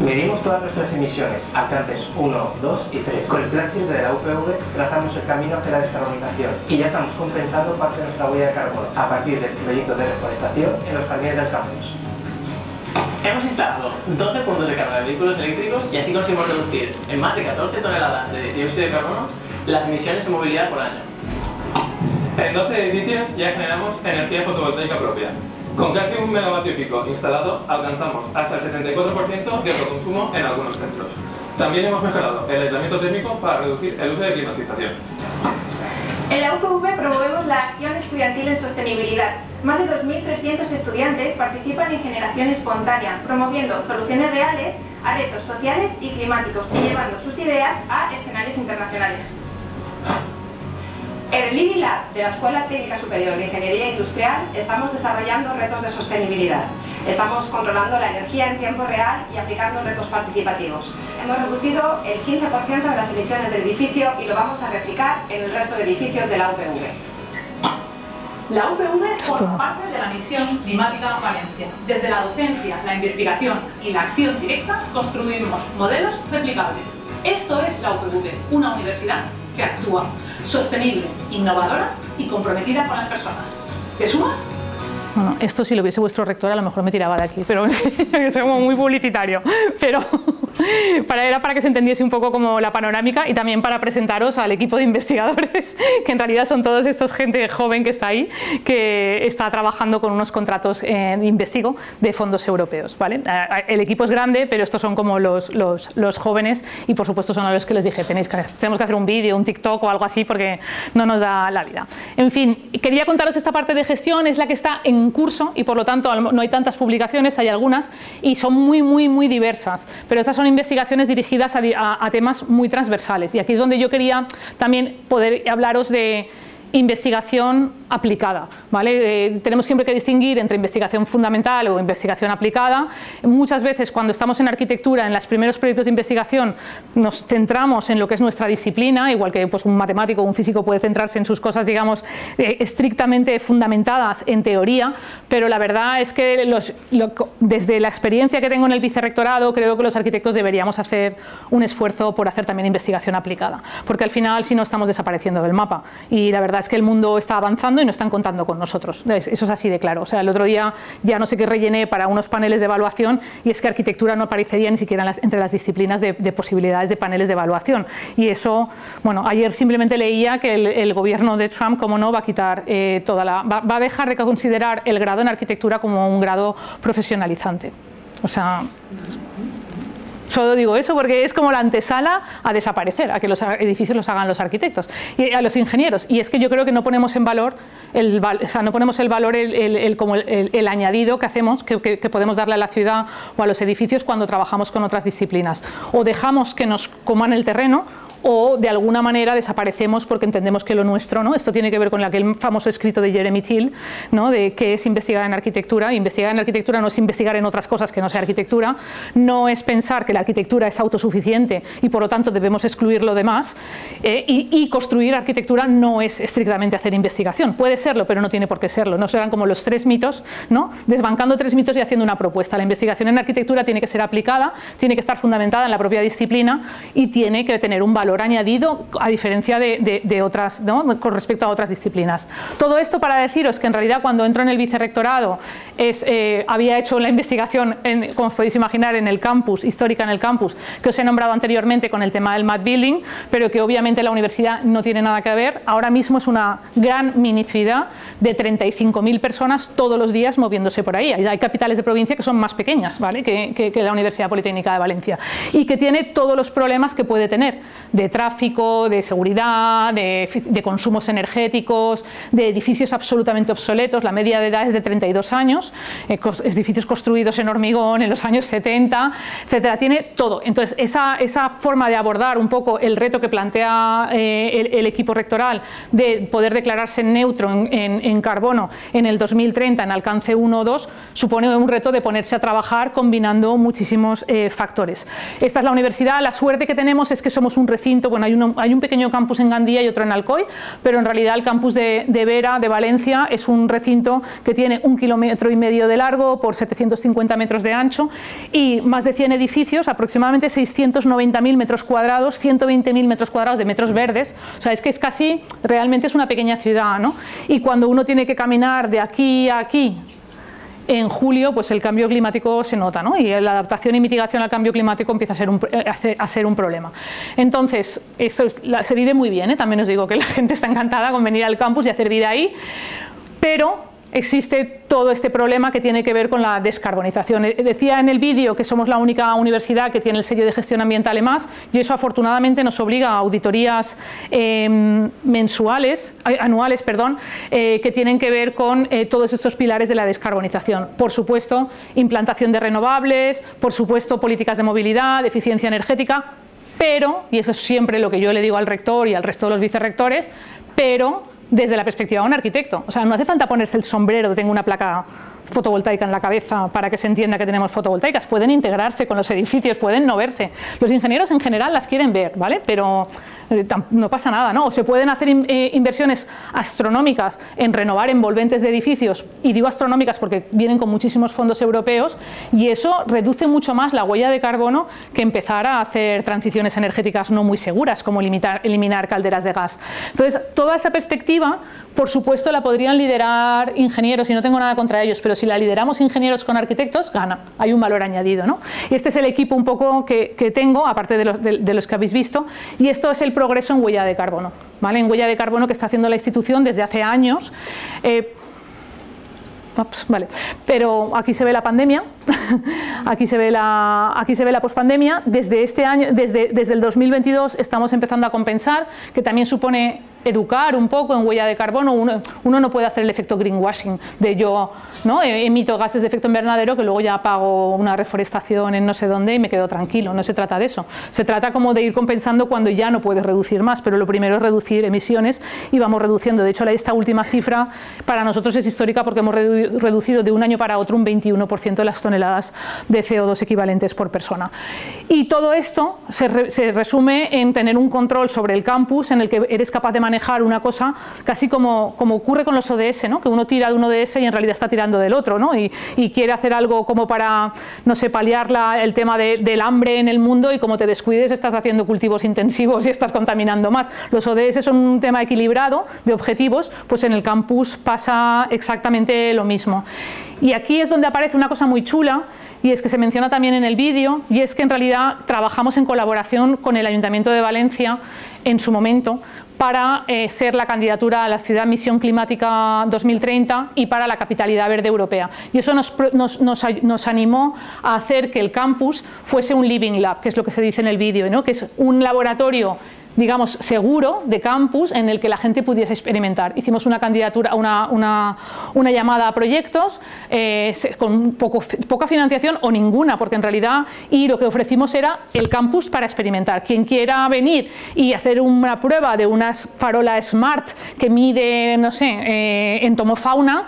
Medimos todas nuestras emisiones, alcances 1, 2 y 3. Con el plan SIMPLE de la UPV trazamos el camino hacia la descarbonización y ya estamos compensando parte de nuestra huella de carbono a partir del proyecto de reforestación en los jardines del campus. Hemos instalado 12 puntos de carga de vehículos eléctricos y así conseguimos reducir en más de 14 toneladas de dióxido de carbono las emisiones de movilidad por año. En 12 edificios ya generamos energía fotovoltaica propia. Con casi 1 megavatio pico instalado alcanzamos hasta el 74% de autoconsumo en algunos centros. También hemos mejorado el aislamiento térmico para reducir el uso de climatización. En la UPV promovemos la acción estudiantil en sostenibilidad. Más de 2.300 estudiantes participan en generación espontánea, promoviendo soluciones reales a retos sociales y climáticos y llevando sus ideas a escenarios internacionales. En el Living Lab de la Escuela Técnica Superior de Ingeniería Industrial estamos desarrollando retos de sostenibilidad. Estamos controlando la energía en tiempo real y aplicando retos participativos. Hemos reducido el 15% de las emisiones del edificio y lo vamos a replicar en el resto de edificios de la UPV. La UPV forma parte de la misión climática Valencia. Desde la docencia, la investigación y la acción directa construimos modelos replicables. Esto es la UPV, una universidad que actúa, sostenible, innovadora y comprometida con las personas. ¿Te sumas? Bueno, esto si lo viese vuestro rector a lo mejor me tiraba de aquí, pero es como muy publicitario, pero era para que se entendiese un poco como la panorámica y también para presentaros al equipo de investigadores, que en realidad son todos estos gente joven que está ahí, que está trabajando con unos contratos de investigo de fondos europeos, ¿vale? El equipo es grande, pero estos son como los jóvenes y por supuesto son a los que les dije, tenemos que hacer un vídeo, un TikTok o algo así porque no nos da la vida. En fin, quería contaros esta parte de gestión, es la que está en curso y por lo tanto no hay tantas publicaciones, hay algunas y son muy diversas, pero estas son investigaciones dirigidas a temas muy transversales y aquí es donde yo quería también poder hablaros de investigación aplicada, ¿vale? Tenemos siempre que distinguir entre investigación fundamental o investigación aplicada. Muchas veces cuando estamos en arquitectura, en los primeros proyectos de investigación, nos centramos en lo que es nuestra disciplina, igual que pues, un matemático o un físico puede centrarse en sus cosas, digamos, estrictamente fundamentadas en teoría, pero la verdad es que desde la experiencia que tengo en el vicerrectorado, creo que los arquitectos deberíamos hacer un esfuerzo por hacer también investigación aplicada, porque al final si no estamos desapareciendo del mapa y la verdad nada, es que el mundo está avanzando y no están contando con nosotros. Eso es así de claro. O sea, el otro día ya no sé qué rellené para unos paneles de evaluación y es que arquitectura no aparecería ni siquiera entre las disciplinas de posibilidades de paneles de evaluación. Y eso, bueno, ayer simplemente leía que el gobierno de Trump, como no, va a quitar va a dejar de considerar el grado en arquitectura como un grado profesionalizante. O sea, solo digo eso porque es como la antesala a desaparecer, a que los edificios los hagan los arquitectos y a los ingenieros. Y es que yo creo que no ponemos en valor no ponemos el valor, como el añadido que hacemos, que podemos darle a la ciudad o a los edificios cuando trabajamos con otras disciplinas. O dejamos que nos coman el terreno, o de alguna manera desaparecemos porque entendemos que lo nuestro, ¿no? Esto tiene que ver con aquel famoso escrito de Jeremy Till, ¿no? De qué es investigar en arquitectura. Investigar en arquitectura no es investigar en otras cosas que no sea arquitectura, no es pensar que la arquitectura es autosuficiente y por lo tanto debemos excluir lo demás, y construir arquitectura no es estrictamente hacer investigación. Puede serlo, pero no tiene por qué serlo. No serán como los 3 mitos, ¿no? Desbancando 3 mitos y haciendo una propuesta. La investigación en arquitectura tiene que ser aplicada, tiene que estar fundamentada en la propia disciplina y tiene que tener un valor añadido a diferencia de otras, ¿no? Con respecto a otras disciplinas. Todo esto para deciros que en realidad cuando entro en el vicerrectorado había hecho la investigación, como os podéis imaginar, en el campus, histórica en el campus, que os he nombrado anteriormente con el tema del Mad Building, pero que obviamente la universidad no tiene nada que ver. Ahora mismo es una gran mini ciudad de 35.000 personas todos los días moviéndose por ahí. Hay capitales de provincia que son más pequeñas, ¿vale? que la Universidad Politécnica de Valencia, y que tiene todos los problemas que puede tener de tráfico, de seguridad, de consumos energéticos, de edificios absolutamente obsoletos. La media de edad es de 32 años, edificios construidos en hormigón en los años 70, etcétera. Tiene todo. Entonces, esa forma de abordar un poco el reto que plantea el equipo rectoral de poder declararse neutro en carbono en el 2030 en alcance 1 o 2, supone un reto de ponerse a trabajar combinando muchísimos factores. Esta es la universidad. La suerte que tenemos es que somos un recinto, bueno, hay un pequeño campus en Gandía y otro en Alcoy, pero en realidad el campus de Vera, de Valencia, es un recinto que tiene 1,5 kilómetros de largo por 750 metros de ancho y más de 100 edificios, aproximadamente 690.000 metros cuadrados, 120.000 metros cuadrados de metros verdes. O sea, es que es casi, realmente es una pequeña ciudad, ¿no? Y cuando uno tiene que caminar de aquí a aquí, en julio, pues el cambio climático se nota, ¿no? Y la adaptación y mitigación al cambio climático empieza a ser un problema. Entonces, eso se vive muy bien, ¿eh? También os digo que la gente está encantada con venir al campus y hacer vida ahí, pero existe todo este problema que tiene que ver con la descarbonización. Decía en el vídeo que somos la única universidad que tiene el sello de gestión ambiental EMAS y eso afortunadamente nos obliga a auditorías anuales, que tienen que ver con todos estos pilares de la descarbonización. Por supuesto, implantación de renovables, por supuesto, políticas de movilidad, de eficiencia energética, pero, y eso es siempre lo que yo le digo al rector y al resto de los vicerrectores, pero desde la perspectiva de un arquitecto. O sea, no hace falta ponerse el sombrero de tengo una placa fotovoltaica en la cabeza para que se entienda que tenemos fotovoltaicas. Pueden integrarse con los edificios, pueden no verse. Los ingenieros en general las quieren ver, ¿vale? Pero no pasa nada, ¿no? O se pueden hacer inversiones astronómicas en renovar envolventes de edificios, y digo astronómicas porque vienen con muchísimos fondos europeos, y eso reduce mucho más la huella de carbono que empezar a hacer transiciones energéticas no muy seguras, como eliminar calderas de gas. Entonces, toda esa perspectiva, por supuesto, la podrían liderar ingenieros, y no tengo nada contra ellos, pero si la lideramos ingenieros con arquitectos, gana, hay un valor añadido, ¿no? Y este es el equipo un poco que tengo, aparte de los que habéis visto, y esto es el progreso en huella de carbono, ¿vale? En huella de carbono que está haciendo la institución desde hace años. Vale. Pero aquí se ve la pandemia, aquí se ve la pospandemia. Desde este año, desde el 2022 estamos empezando a compensar, que también supone educar un poco en huella de carbono. Uno no puede hacer el efecto greenwashing de yo, ¿no?, emito gases de efecto invernadero que luego ya pago una reforestación en no sé dónde y me quedo tranquilo. No se trata de eso, se trata como de ir compensando cuando ya no puedes reducir más, pero lo primero es reducir emisiones y vamos reduciendo. De hecho, esta última cifra para nosotros es histórica porque hemos reducido de un año para otro un 21% de las toneladas de CO2 equivalentes por persona. Y todo esto se resume en tener un control sobre el campus en el que eres capaz de manejar manejar una cosa casi como ocurre con los ODS, ¿no? Que uno tira de un ODS y en realidad está tirando del otro, ¿no? Y quiere hacer algo como para, no sé, paliar el tema del hambre en el mundo, y como te descuides estás haciendo cultivos intensivos y estás contaminando más. Los ODS son un tema equilibrado de objetivos, pues en el campus pasa exactamente lo mismo. Y aquí es donde aparece una cosa muy chula, y es que se menciona también en el vídeo, y es que en realidad trabajamos en colaboración con el Ayuntamiento de Valencia en su momento para ser la candidatura a la Ciudad Misión Climática 2030 y para la Capitalidad Verde Europea. Y eso nos animó a hacer que el campus fuese un living lab, que es lo que se dice en el vídeo, ¿no? Que es un laboratorio, digamos, seguro de campus en el que la gente pudiese experimentar. Hicimos una candidatura, una llamada a proyectos con poca financiación o ninguna, porque en realidad lo que ofrecimos era el campus para experimentar. Quien quiera venir y hacer una prueba de unas farolas smart que mide, no sé, entomofauna,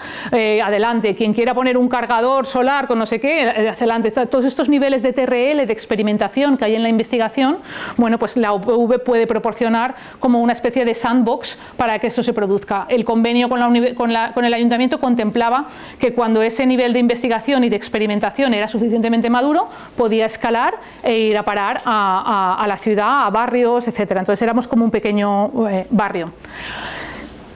adelante. Quien quiera poner un cargador solar con no sé qué, adelante. Todos estos niveles de TRL, de experimentación que hay en la investigación, bueno, pues la UPV puede proporcionar como una especie de sandbox para que eso se produzca. El convenio con el ayuntamiento contemplaba que cuando ese nivel de investigación y de experimentación era suficientemente maduro, podía escalar e ir a parar a la ciudad, a barrios, etc. Entonces éramos como un pequeño barrio.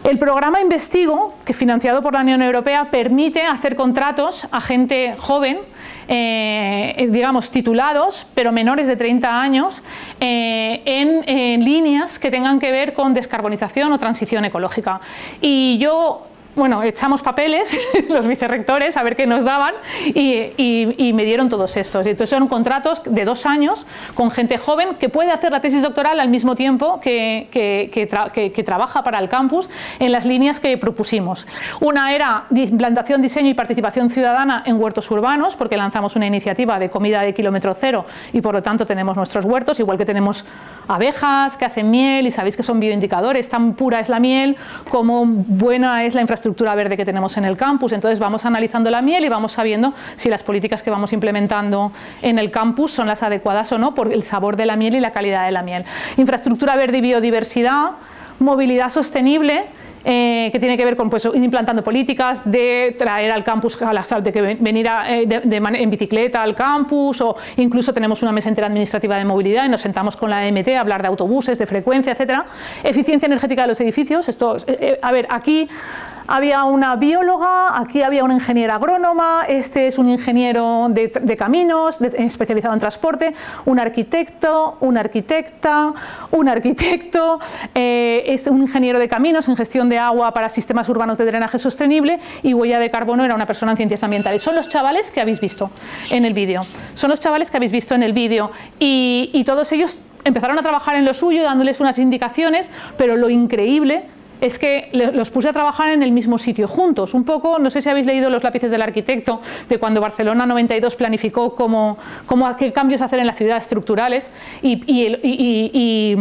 El programa Investigo, que financiado por la Unión Europea, permite hacer contratos a gente joven, digamos titulados, pero menores de 30 años, en líneas que tengan que ver con descarbonización o transición ecológica. Y bueno, echamos papeles, los vicerrectores, a ver qué nos daban, y me dieron todos estos. Entonces son contratos de 2 años con gente joven que puede hacer la tesis doctoral al mismo tiempo que trabaja para el campus en las líneas que propusimos. Una era implantación, diseño y participación ciudadana en huertos urbanos, porque lanzamos una iniciativa de comida de kilómetro cero y por lo tanto tenemos nuestros huertos, igual que tenemos abejas que hacen miel, y sabéis que son bioindicadores, tan pura es la miel como buena es la infraestructura verde que tenemos en el campus. Entonces vamos analizando la miel y vamos sabiendo si las políticas que vamos implementando en el campus son las adecuadas o no por el sabor de la miel y la calidad de la miel. Infraestructura verde y biodiversidad, movilidad sostenible, que tiene que ver con pues, implantando políticas de traer al campus, de que venir en bicicleta al campus, o incluso tenemos una mesa interadministrativa de movilidad y nos sentamos con la AMT a hablar de autobuses, de frecuencia, etcétera. Eficiencia energética de los edificios. Esto, a ver, aquí había una bióloga, aquí había una ingeniera agrónoma, este es un ingeniero de caminos, especializado en transporte, un arquitecto, una arquitecta, un arquitecto, es un ingeniero de caminos en gestión de agua para sistemas urbanos de drenaje sostenible, y huella de carbono era una persona en ciencias ambientales. Son los chavales que habéis visto en el vídeo. Son los chavales que habéis visto en el vídeo, y todos ellos empezaron a trabajar en lo suyo dándoles unas indicaciones, pero lo increíble es que los puse a trabajar en el mismo sitio juntos, un poco, no sé si habéis leído Los lápices del arquitecto, de cuando Barcelona 92 planificó qué cambios hacer en la ciudad estructurales, y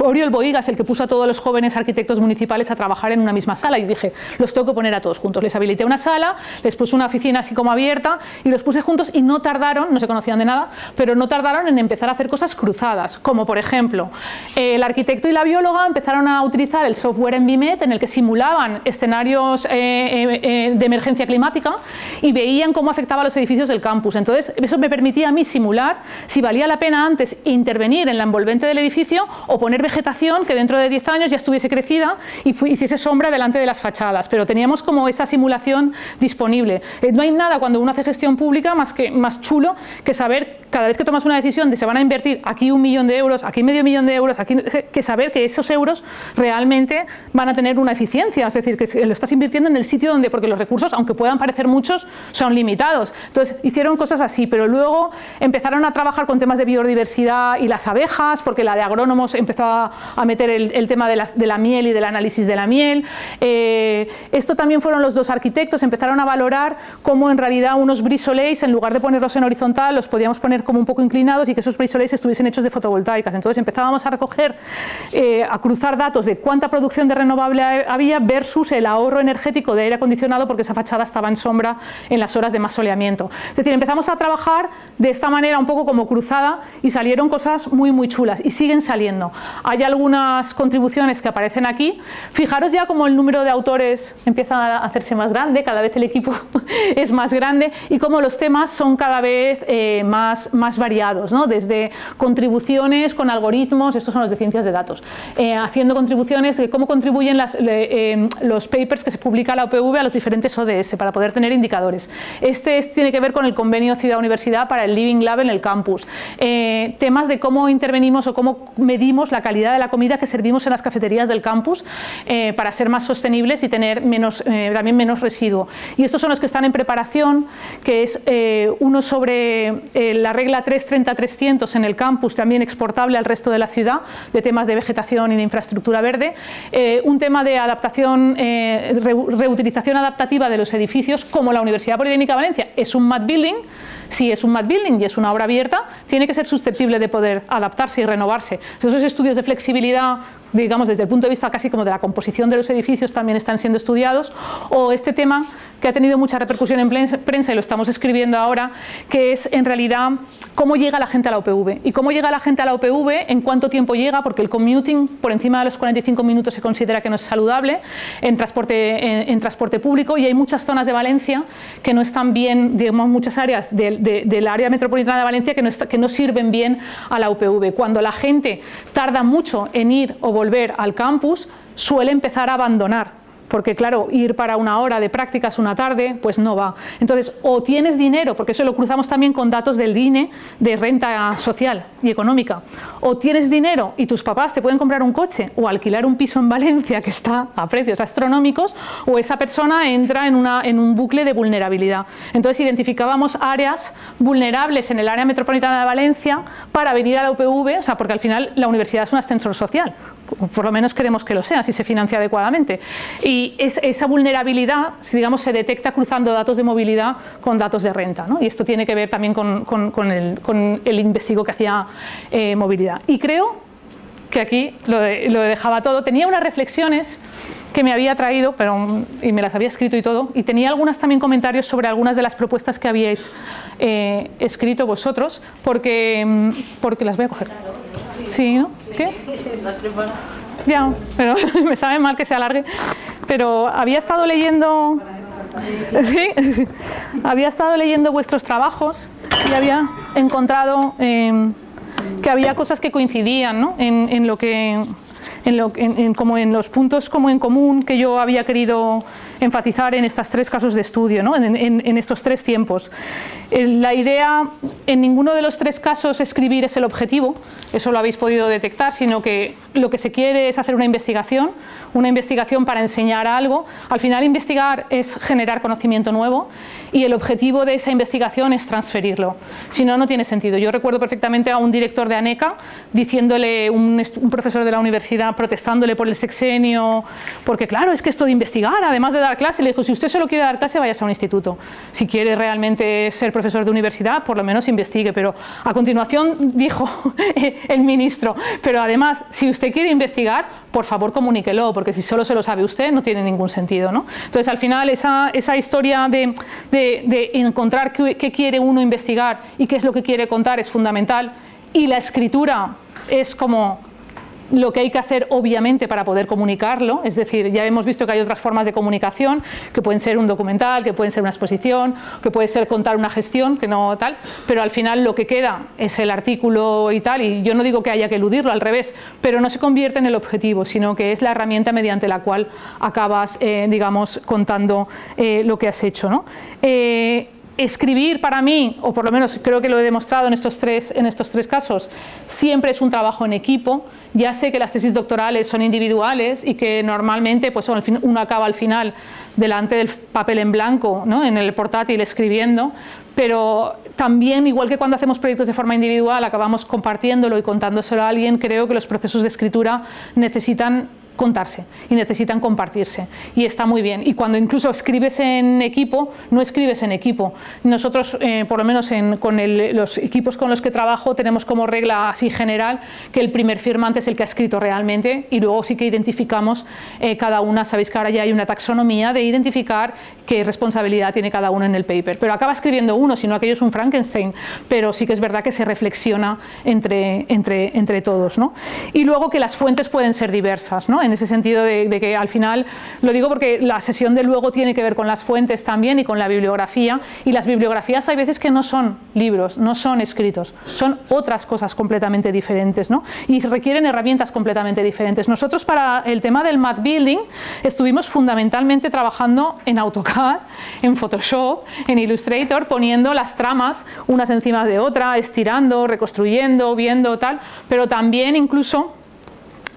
Oriol Bohigas, el que puso a todos los jóvenes arquitectos municipales a trabajar en una misma sala, y dije, los tengo que poner a todos juntos. Les habilité una sala, les puse una oficina así como abierta, y los puse juntos, y no tardaron, no se conocían de nada, pero no tardaron en empezar a hacer cosas cruzadas, como por ejemplo, el arquitecto y la bióloga empezaron a utilizar el software Environment en el que simulaban escenarios de emergencia climática y veían cómo afectaba a los edificios del campus. Entonces eso me permitía a mí simular si valía la pena antes intervenir en la envolvente del edificio o poner vegetación que dentro de 10 años ya estuviese crecida y hiciese sombra delante de las fachadas, pero teníamos como esa simulación disponible. No hay nada cuando uno hace gestión pública más chulo que saber cada vez que tomas una decisión de se van a invertir aquí 1 millón de euros, aquí medio millón de euros, aquí, que saber que esos euros realmente van a tener una eficiencia, es decir, que lo estás invirtiendo en el sitio donde, porque los recursos, aunque puedan parecer muchos, son limitados. Entonces hicieron cosas así, pero luego empezaron a trabajar con temas de biodiversidad y las abejas, porque la de agrónomos empezó a meter el tema de la miel y del análisis de la miel. Esto también fueron los 2 arquitectos, empezaron a valorar cómo en realidad unos brisolets, en lugar de ponerlos en horizontal, los podíamos poner como un poco inclinados y que esos brisolets estuviesen hechos de fotovoltaicas. Entonces empezábamos a recoger, a cruzar datos de cuánta producción de renovable había versus el ahorro energético de aire acondicionado, porque esa fachada estaba en sombra en las horas de más soleamiento. Es decir, empezamos a trabajar de esta manera un poco como cruzada y salieron cosas muy muy chulas y siguen saliendo. hay algunas contribuciones que aparecen aquí. Fijaros ya como el número de autores empieza a hacerse más grande, cada vez el equipo es más grande y como los temas son cada vez más variados, ¿no? Desde contribuciones con algoritmos, estos son los de ciencias de datos, haciendo contribuciones de cómo contribuyen los papers que se publica la UPV a los diferentes ODS para poder tener indicadores. Tiene que ver con el convenio ciudad-universidad para el Living Lab en el campus. Temas de cómo intervenimos o cómo medimos la calidad de la comida que servimos en las cafeterías del campus para ser más sostenibles y tener también menos residuo. Y estos son los que están en preparación, que es uno sobre la regla 330-300 en el campus, también exportable al resto de la ciudad, de temas de vegetación y de infraestructura verde. Un tema de adaptación, reutilización adaptativa de los edificios, como la Universidad Politécnica de Valencia es un MAD Building. Si es un MAD Building y es una obra abierta, tiene que ser susceptible de poder adaptarse y renovarse. Esos estudios de flexibilidad, digamos desde el punto de vista casi como de la composición de los edificios, también están siendo estudiados. O este tema que ha tenido mucha repercusión en prensa y lo estamos escribiendo ahora, que es en realidad cómo llega la gente a la UPV. Y cómo llega la gente a la UPV, en cuánto tiempo llega, porque el commuting por encima de los 45 minutos se considera que no es saludable en transporte público, y hay muchas zonas de Valencia que no están bien, digamos muchas áreas del área metropolitana de Valencia que no sirven bien a la UPV. Cuando la gente tarda mucho en ir o volver al campus, suele empezar a abandonar. Porque claro, ir para una hora de prácticas una tarde, pues no va. Entonces, o tienes dinero, porque eso lo cruzamos también con datos del INE de renta social y económica, o tienes dinero y tus papás te pueden comprar un coche o alquilar un piso en Valencia que está a precios astronómicos, o esa persona entra en un bucle de vulnerabilidad. Entonces identificábamos áreas vulnerables en el área metropolitana de Valencia para venir a la UPV, o sea, porque al final la universidad es un ascensor social, por lo menos queremos que lo sea, si se financia adecuadamente. Y esa vulnerabilidad, digamos, se detecta cruzando datos de movilidad con datos de renta, ¿no? Y esto tiene que ver también con el investigo que hacía movilidad. Y creo que aquí lo dejaba todo. Tenía unas reflexiones que me había traído, y me las había escrito y todo, y tenía algunas también comentarios sobre algunas de las propuestas que habíais escrito vosotros, porque las voy a coger. Sí, ¿no? ¿Qué? Ya, pero me sabe mal que se alargue. Pero había estado leyendo, ¿sí? Había estado leyendo vuestros trabajos y había encontrado que había cosas que coincidían, ¿no? en los puntos como en común que yo había querido enfatizar en estos tres casos de estudio, ¿no? en estos tres tiempos. La idea, en ninguno de los tres casos escribir es el objetivo, eso lo habéis podido detectar, sino que lo que se quiere es hacer una investigación para enseñar algo. Al final investigar es generar conocimiento nuevo y el objetivo de esa investigación es transferirlo, si no, no tiene sentido. Yo recuerdo perfectamente a un director de ANECA diciéndole, un profesor de la universidad protestándole por el sexenio, porque claro, es que esto de investigar, además de dar clase, le dijo, si usted solo quiere dar clase, váyase a un instituto. Si quiere realmente ser profesor de universidad, por lo menos investigue. Pero a continuación dijo el ministro, pero además, si usted quiere investigar, por favor comuníquelo, porque si solo se lo sabe usted, no tiene ningún sentido, ¿no? Entonces, al final, esa historia de encontrar qué quiere uno investigar y qué es lo que quiere contar es fundamental, y la escritura es como lo que hay que hacer obviamente para poder comunicarlo, es decir, ya hemos visto que hay otras formas de comunicación, que pueden ser un documental, que pueden ser una exposición, que puede ser contar una gestión, que no tal, pero al final lo que queda es el artículo y tal, y yo no digo que haya que eludirlo, al revés, pero no se convierte en el objetivo, sino que es la herramienta mediante la cual acabas, digamos, contando lo que has hecho, ¿no? Escribir para mí, o por lo menos creo que lo he demostrado en estos tres casos, siempre es un trabajo en equipo. Ya sé que las tesis doctorales son individuales y que normalmente pues, uno acaba al final delante del papel en blanco, ¿no? En el portátil escribiendo, pero también, igual que cuando hacemos proyectos de forma individual, acabamos compartiéndolo y contándoselo a alguien. Creo que los procesos de escritura necesitan contarse y necesitan compartirse, y está muy bien. Y cuando incluso escribes en equipo, no escribes en equipo. Nosotros, por lo menos con los equipos con los que trabajo, tenemos como regla así general que el primer firmante es el que ha escrito realmente, y luego sí que identificamos cada una. Sabéis que ahora ya hay una taxonomía de identificar qué responsabilidad tiene cada uno en el paper, pero acaba escribiendo uno, si no aquello es un Frankenstein, pero sí que es verdad que se reflexiona entre todos, ¿no? Y luego que las fuentes pueden ser diversas, ¿no? En ese sentido de que al final, lo digo porque la sesión de luego tiene que ver con las fuentes también y con la bibliografía, y las bibliografías hay veces que no son libros, no son escritos, son otras cosas completamente diferentes, ¿no? Y requieren herramientas completamente diferentes. Nosotros para el tema del Math Building estuvimos fundamentalmente trabajando en AutoCAD, en Photoshop, en Illustrator, poniendo las tramas unas encima de otra, estirando, reconstruyendo, viendo tal, pero también incluso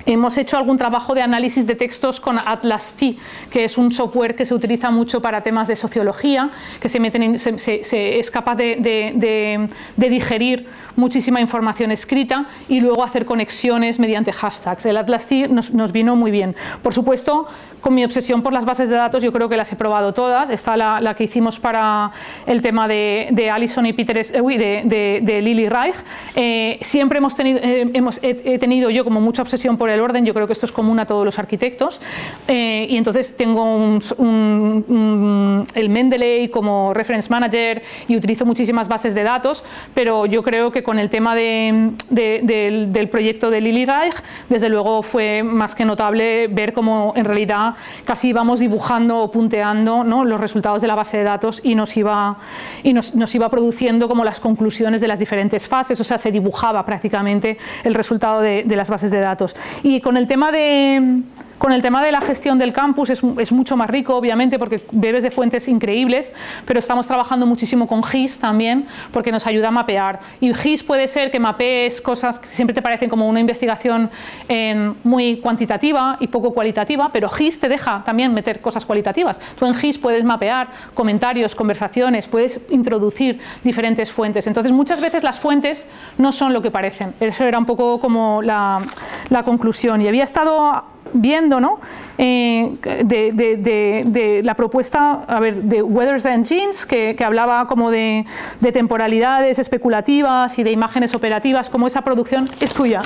hemos hecho algún trabajo de análisis de textos con Atlas-T, que es un software que se utiliza mucho para temas de sociología, que es capaz de digerir muchísima información escrita y luego hacer conexiones mediante hashtags. El Atlas-T nos vino muy bien. Por supuesto, con mi obsesión por las bases de datos, yo creo que las he probado todas. Está la que hicimos para el tema de Alison y Peter, de Lily Reich. Siempre he tenido yo como mucha obsesión por el orden. Yo creo que esto es común a todos los arquitectos. Y entonces tengo el Mendeley como reference manager y utilizo muchísimas bases de datos, pero yo creo que con el tema del proyecto de Lily Reich, desde luego fue más que notable ver cómo en realidad casi íbamos dibujando o punteando, ¿no?, los resultados de la base de datos y nos iba produciendo como las conclusiones de las diferentes fases, o sea, se dibujaba prácticamente el resultado de las bases de datos. Y con el tema de la gestión del campus es mucho más rico, obviamente, porque bebes de fuentes increíbles, pero estamos trabajando muchísimo con GIS también, porque nos ayuda a mapear. Y GIS puede ser que mapees cosas que siempre te parecen como una investigación muy cuantitativa y poco cualitativa, pero GIS te deja también meter cosas cualitativas. Tú en GIS puedes mapear comentarios, conversaciones, puedes introducir diferentes fuentes. Entonces, muchas veces las fuentes no son lo que parecen. Eso era un poco como la conclusión. Y había estado viendo, ¿no?, de la propuesta, de Weathers and Jeans, que hablaba como de temporalidades especulativas y de imágenes operativas, como esa producción es tuya.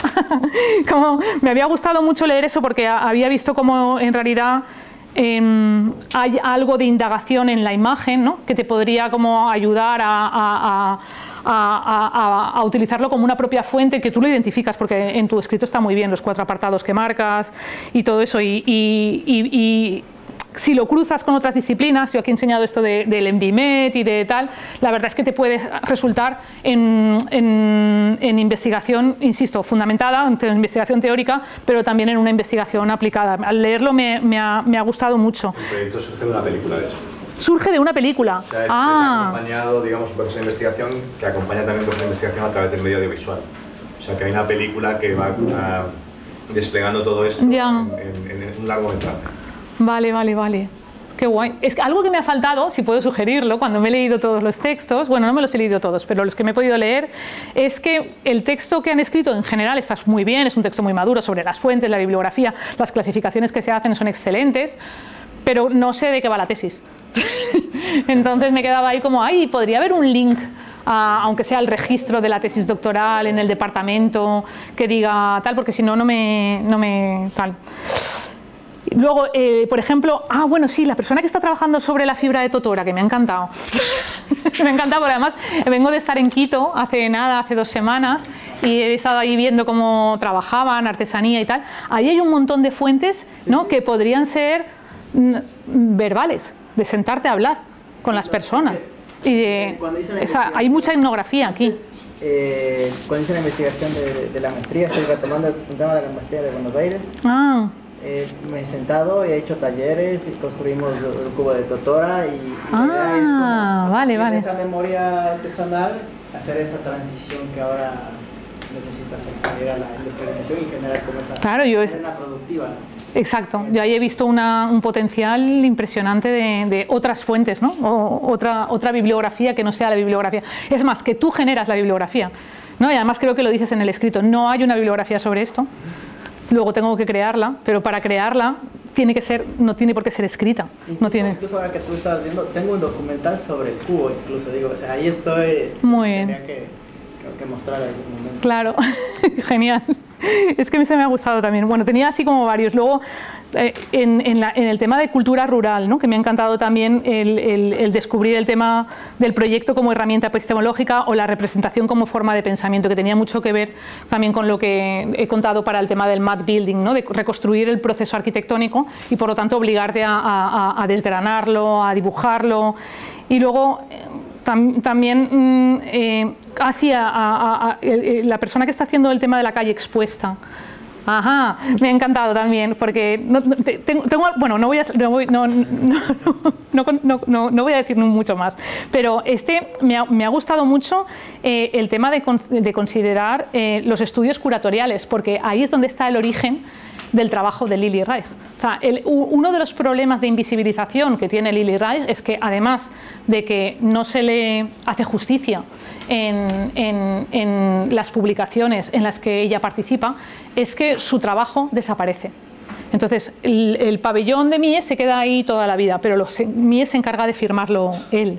Como me había gustado mucho leer eso porque había visto como en realidad hay algo de indagación en la imagen, ¿no?, que te podría como ayudar a utilizarlo como una propia fuente, que tú lo identificas porque en tu escrito está muy bien los 4 apartados que marcas y todo eso, y si lo cruzas con otras disciplinas, yo aquí he enseñado esto del MBMed y de tal, la verdad es que te puede resultar en investigación, insisto, fundamentada, en investigación teórica, pero también en una investigación aplicada. Al leerlo me ha gustado mucho. El proyecto surge de una película, de hecho. Surge de una película. O sea, es acompañado, digamos, por esa investigación que acompaña también por esa investigación a través del medio audiovisual. O sea, que hay una película que va desplegando todo esto en un largometraje. Vale. Qué guay. Es algo que me ha faltado, si puedo sugerirlo, cuando me he leído todos los textos, bueno, no me los he leído todos, pero los que me he podido leer, es que el texto que han escrito en general está muy bien, es un texto muy maduro sobre las fuentes, la bibliografía, las clasificaciones que se hacen son excelentes, pero no sé de qué va la tesis. Entonces me quedaba ahí como, podría haber un link, aunque sea el registro de la tesis doctoral en el departamento, que diga tal, porque si no, no me tal. Luego, por ejemplo, bueno, sí, la persona que está trabajando sobre la fibra de totora, que me ha encantado. Me ha encantado porque además vengo de estar en Quito hace 2 semanas y he estado ahí viendo cómo trabajaban, artesanía y tal. Ahí hay un montón de fuentes, ¿no?, que podrían ser verbales, de sentarte a hablar con las personas. Y hay mucha etnografía aquí. Cuando hice la investigación de la maestría, estoy retomando el tema de la maestría de Buenos Aires. Me he sentado y he hecho talleres y construimos el cubo de totora y la idea es como en esa memoria artesanal hacer esa transición que ahora necesita hacer a la industrialización y generar como esa cadena productiva, ¿no? Exacto, yo ahí he visto un potencial impresionante de otras fuentes, ¿no?, o otra bibliografía que no sea la bibliografía. Es más, que tú generas la bibliografía, ¿no? Y además creo que lo dices en el escrito, no hay una bibliografía sobre esto. luego tengo que crearla, pero para crearla tiene que ser, no tiene por qué ser escrita. Incluso ahora que tú estabas viendo, tengo un documental sobre el cubo, incluso digo, o sea, ahí estoy. Muy bien. Tenía que mostrar algún momento. Claro, genial. Es que a mí se me ha gustado también. Bueno, tenía así como varios. Luego, en el tema de cultura rural, ¿no? Que me ha encantado también el descubrir el tema del proyecto como herramienta epistemológica o la representación como forma de pensamiento, que tenía mucho que ver también con lo que he contado para el tema del map building, ¿no? De reconstruir el proceso arquitectónico y por lo tanto obligarte a desgranarlo, a dibujarlo. Y luego también la persona que está haciendo el tema de la calle expuesta. Ajá, me ha encantado también, porque no voy a decir mucho más, pero me ha gustado mucho el tema de considerar los estudios curatoriales, porque ahí es donde está el origen del trabajo de Lili Reich. O sea, uno de los problemas de invisibilización que tiene Lili Reich es que, además de que no se le hace justicia en las publicaciones en las que ella participa, es que su trabajo desaparece. Entonces, el pabellón de Mies se queda ahí toda la vida, pero Mies se encarga de firmarlo él.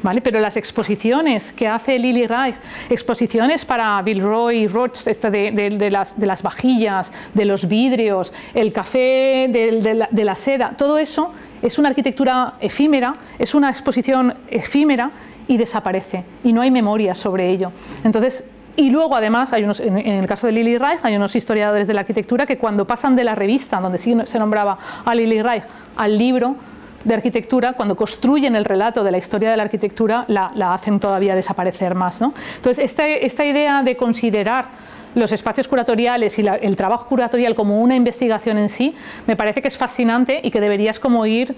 ¿Vale? Pero las exposiciones que hace Lili Reich, exposiciones para Villeroy Roch, de las vajillas, de los vidrios, el café de la seda, todo eso es una arquitectura efímera, es una exposición efímera y desaparece, y no hay memoria sobre ello. Entonces, y luego además, en el caso de Lili Reich, hay unos historiadores de la arquitectura que cuando pasan de la revista, donde sí se nombraba a Lili Reich, al libro de arquitectura, cuando construyen el relato de la historia de la arquitectura, la hacen todavía desaparecer más, ¿no? Entonces, esta idea de considerar los espacios curatoriales y el trabajo curatorial como una investigación en sí, me parece que es fascinante y que deberías como ir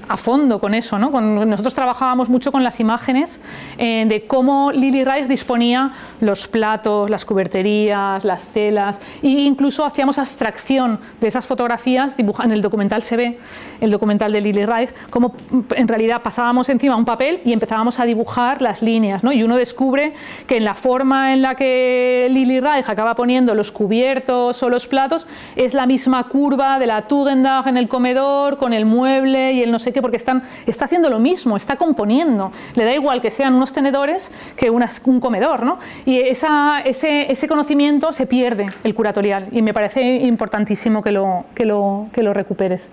a fondo con eso, ¿no? Nosotros trabajábamos mucho con las imágenes de cómo Lili Reich disponía los platos, las cuberterías, las telas, e incluso hacíamos abstracción de esas fotografías. En el documental se ve, el documental de Lili Reich, cómo en realidad pasábamos encima un papel y empezábamos a dibujar las líneas, ¿no? Y uno descubre que en la forma en la que Lili Reich acaba poniendo los cubiertos o los platos es la misma curva de la Tugendach en el comedor con el mueble y el no sé qué, porque está haciendo lo mismo, está componiendo. Le da igual que sean unos tenedores que un comedor, ¿no? Y ese conocimiento se pierde, el curatorial, y me parece importantísimo que lo recuperes.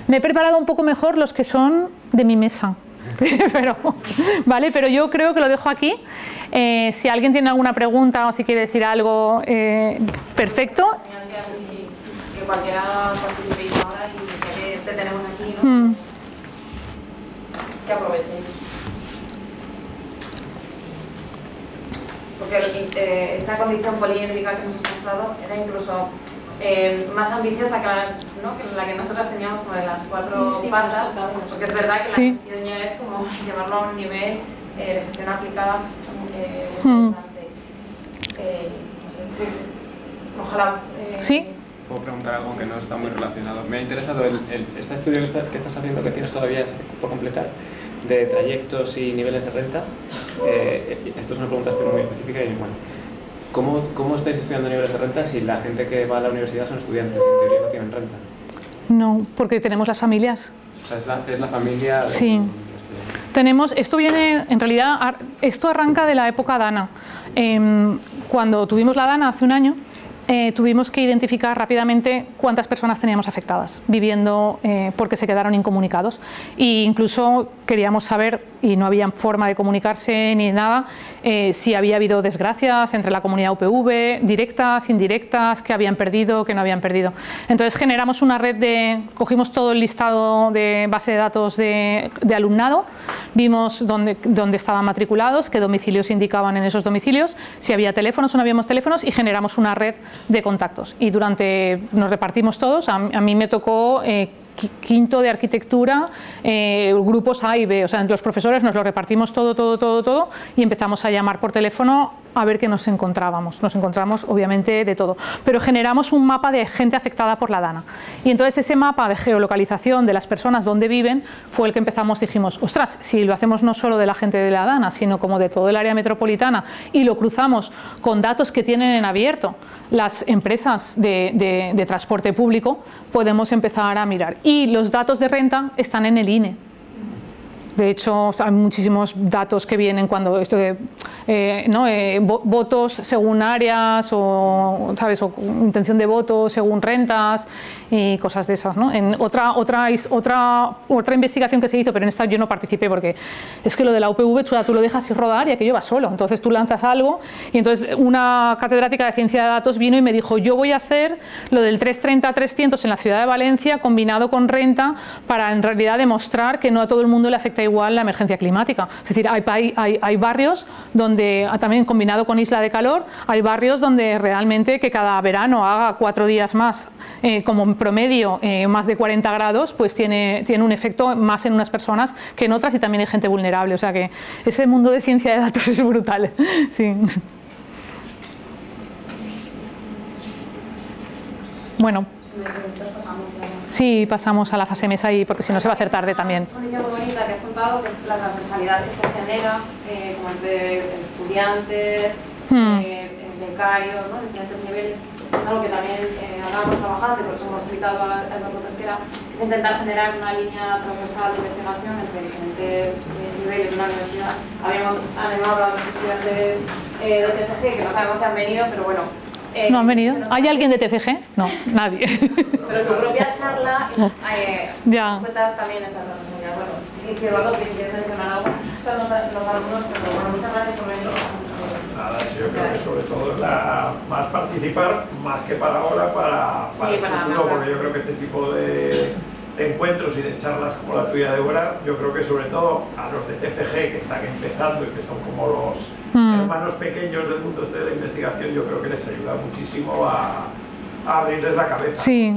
Me he preparado un poco mejor los que son de mi mesa, pero yo creo que lo dejo aquí. Si alguien tiene alguna pregunta o si quiere decir algo, perfecto. Que cualquiera participe ahora y que te tenemos aquí, ¿no? Que aprovechéis. Porque esta condición poliédrica que hemos mostrado era incluso más ambiciosa que la que nosotras teníamos como de las cuatro patas, porque es verdad que la gestión ya es como llevarlo a un nivel de gestión aplicada muy interesante. Ojalá... ¿Sí? Puedo preguntar algo que no está muy relacionado. Me ha interesado este estudio que estás haciendo, que tienes todavía por completar, de trayectos y niveles de renta. Esto es una pregunta muy específica y bueno, ¿cómo estáis estudiando niveles de renta si la gente que va a la universidad son estudiantes y en teoría no tienen renta? No, porque tenemos las familias. O sea, es la familia de... Sí. Esto viene, en realidad, esto arranca de la época DANA. Cuando tuvimos la DANA hace un año, tuvimos que identificar rápidamente cuántas personas teníamos afectadas, viviendo porque se quedaron incomunicados. E incluso queríamos saber, y no había forma de comunicarse ni nada, si había habido desgracias entre la comunidad UPV, directas, indirectas, que habían perdido, que no habían perdido. Entonces generamos una red cogimos todo el listado de base de datos de alumnado, vimos dónde estaban matriculados, qué domicilios indicaban en esos domicilios, si había teléfonos o no habíamos teléfonos, y generamos una red de contactos. Y nos repartimos todos. A mí me tocó quinto de arquitectura, grupos A y B, o sea, entre los profesores nos lo repartimos todo y empezamos a llamar por teléfono a ver qué nos encontrábamos. Nos encontramos obviamente de todo, pero generamos un mapa de gente afectada por la DANA. Y entonces ese mapa de geolocalización de las personas donde viven fue el que empezamos, dijimos, ostras, si lo hacemos no solo de la gente de la DANA, sino como de todo el área metropolitana y lo cruzamos con datos que tienen en abierto las empresas de transporte público, podemos empezar a mirar. Y los datos de renta están en el INE. De hecho, hay muchísimos datos que vienen cuando esto de votos según áreas o, ¿sabes? O intención de voto según rentas y cosas de esas, ¿no? En otra investigación que se hizo, pero en esta yo no participé porque es que lo de la UPV tú lo dejas rodar y aquello va solo. Entonces tú lanzas algo y entonces una catedrática de ciencia de datos vino y me dijo, yo voy a hacer lo del 330-300 en la ciudad de Valencia combinado con renta para en realidad demostrar que no a todo el mundo le afecta igual la emergencia climática. Es decir, hay barrios donde, también combinado con isla de calor, hay barrios donde realmente que cada verano haga 4 días más, como promedio más de 40 grados, pues tiene un efecto más en unas personas que en otras y también hay gente vulnerable. O sea que ese mundo de ciencia de datos es brutal. Sí. Bueno. Sí, pasamos a la fase mesa y porque si no se va a hacer tarde también. Una idea muy bonita que has contado, que es la transversalidad que se genera como entre estudiantes, becarios, ¿no? Diferentes niveles. Es algo que también hablábamos trabajando, por eso hemos invitado a Eduardo Tesquera, que es intentar generar una línea transversal de investigación entre diferentes niveles de una universidad. Habíamos animado a los estudiantes de TFG, que no sabemos si han venido, pero bueno. ¿No han venido? ¿Hay alguien de TFG? No, nadie. Pero tu propia charla ya. cuenta también esa responsabilidad. Bueno, si Eduardo quiere mencionar algo, están los alumnos, pero bueno, muchas gracias por venir. Nada, yo creo que sobre todo es más participar, más que para ahora, para el futuro, porque yo creo que este tipo de encuentros y de charlas como la tuya, Débora, yo creo que sobre todo a los de TFG que están empezando y que son como los hermanos pequeños del mundo de la investigación, yo creo que les ayuda muchísimo a abrirles la cabeza. Sí.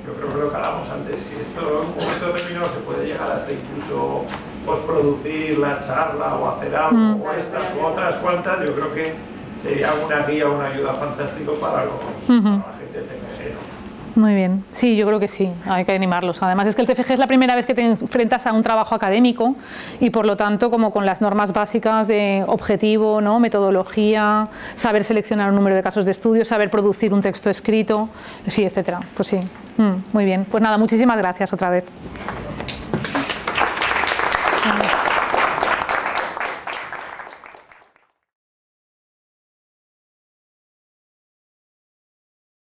Yo creo que lo que hablamos antes, si esto en un momento determinado se puede llegar hasta incluso posproducir la charla o hacer algo, o estas u otras cuantas, yo creo que sería una guía, una ayuda fantástico para la gente del TFG, ¿no? Muy bien, sí, yo creo que sí, hay que animarlos. Además es que el TFG es la primera vez que te enfrentas a un trabajo académico y por lo tanto como con las normas básicas de objetivo, ¿no? Metodología, saber seleccionar un número de casos de estudio, saber producir un texto escrito, sí, etcétera. Pues sí, muy bien. Pues nada, muchísimas gracias otra vez.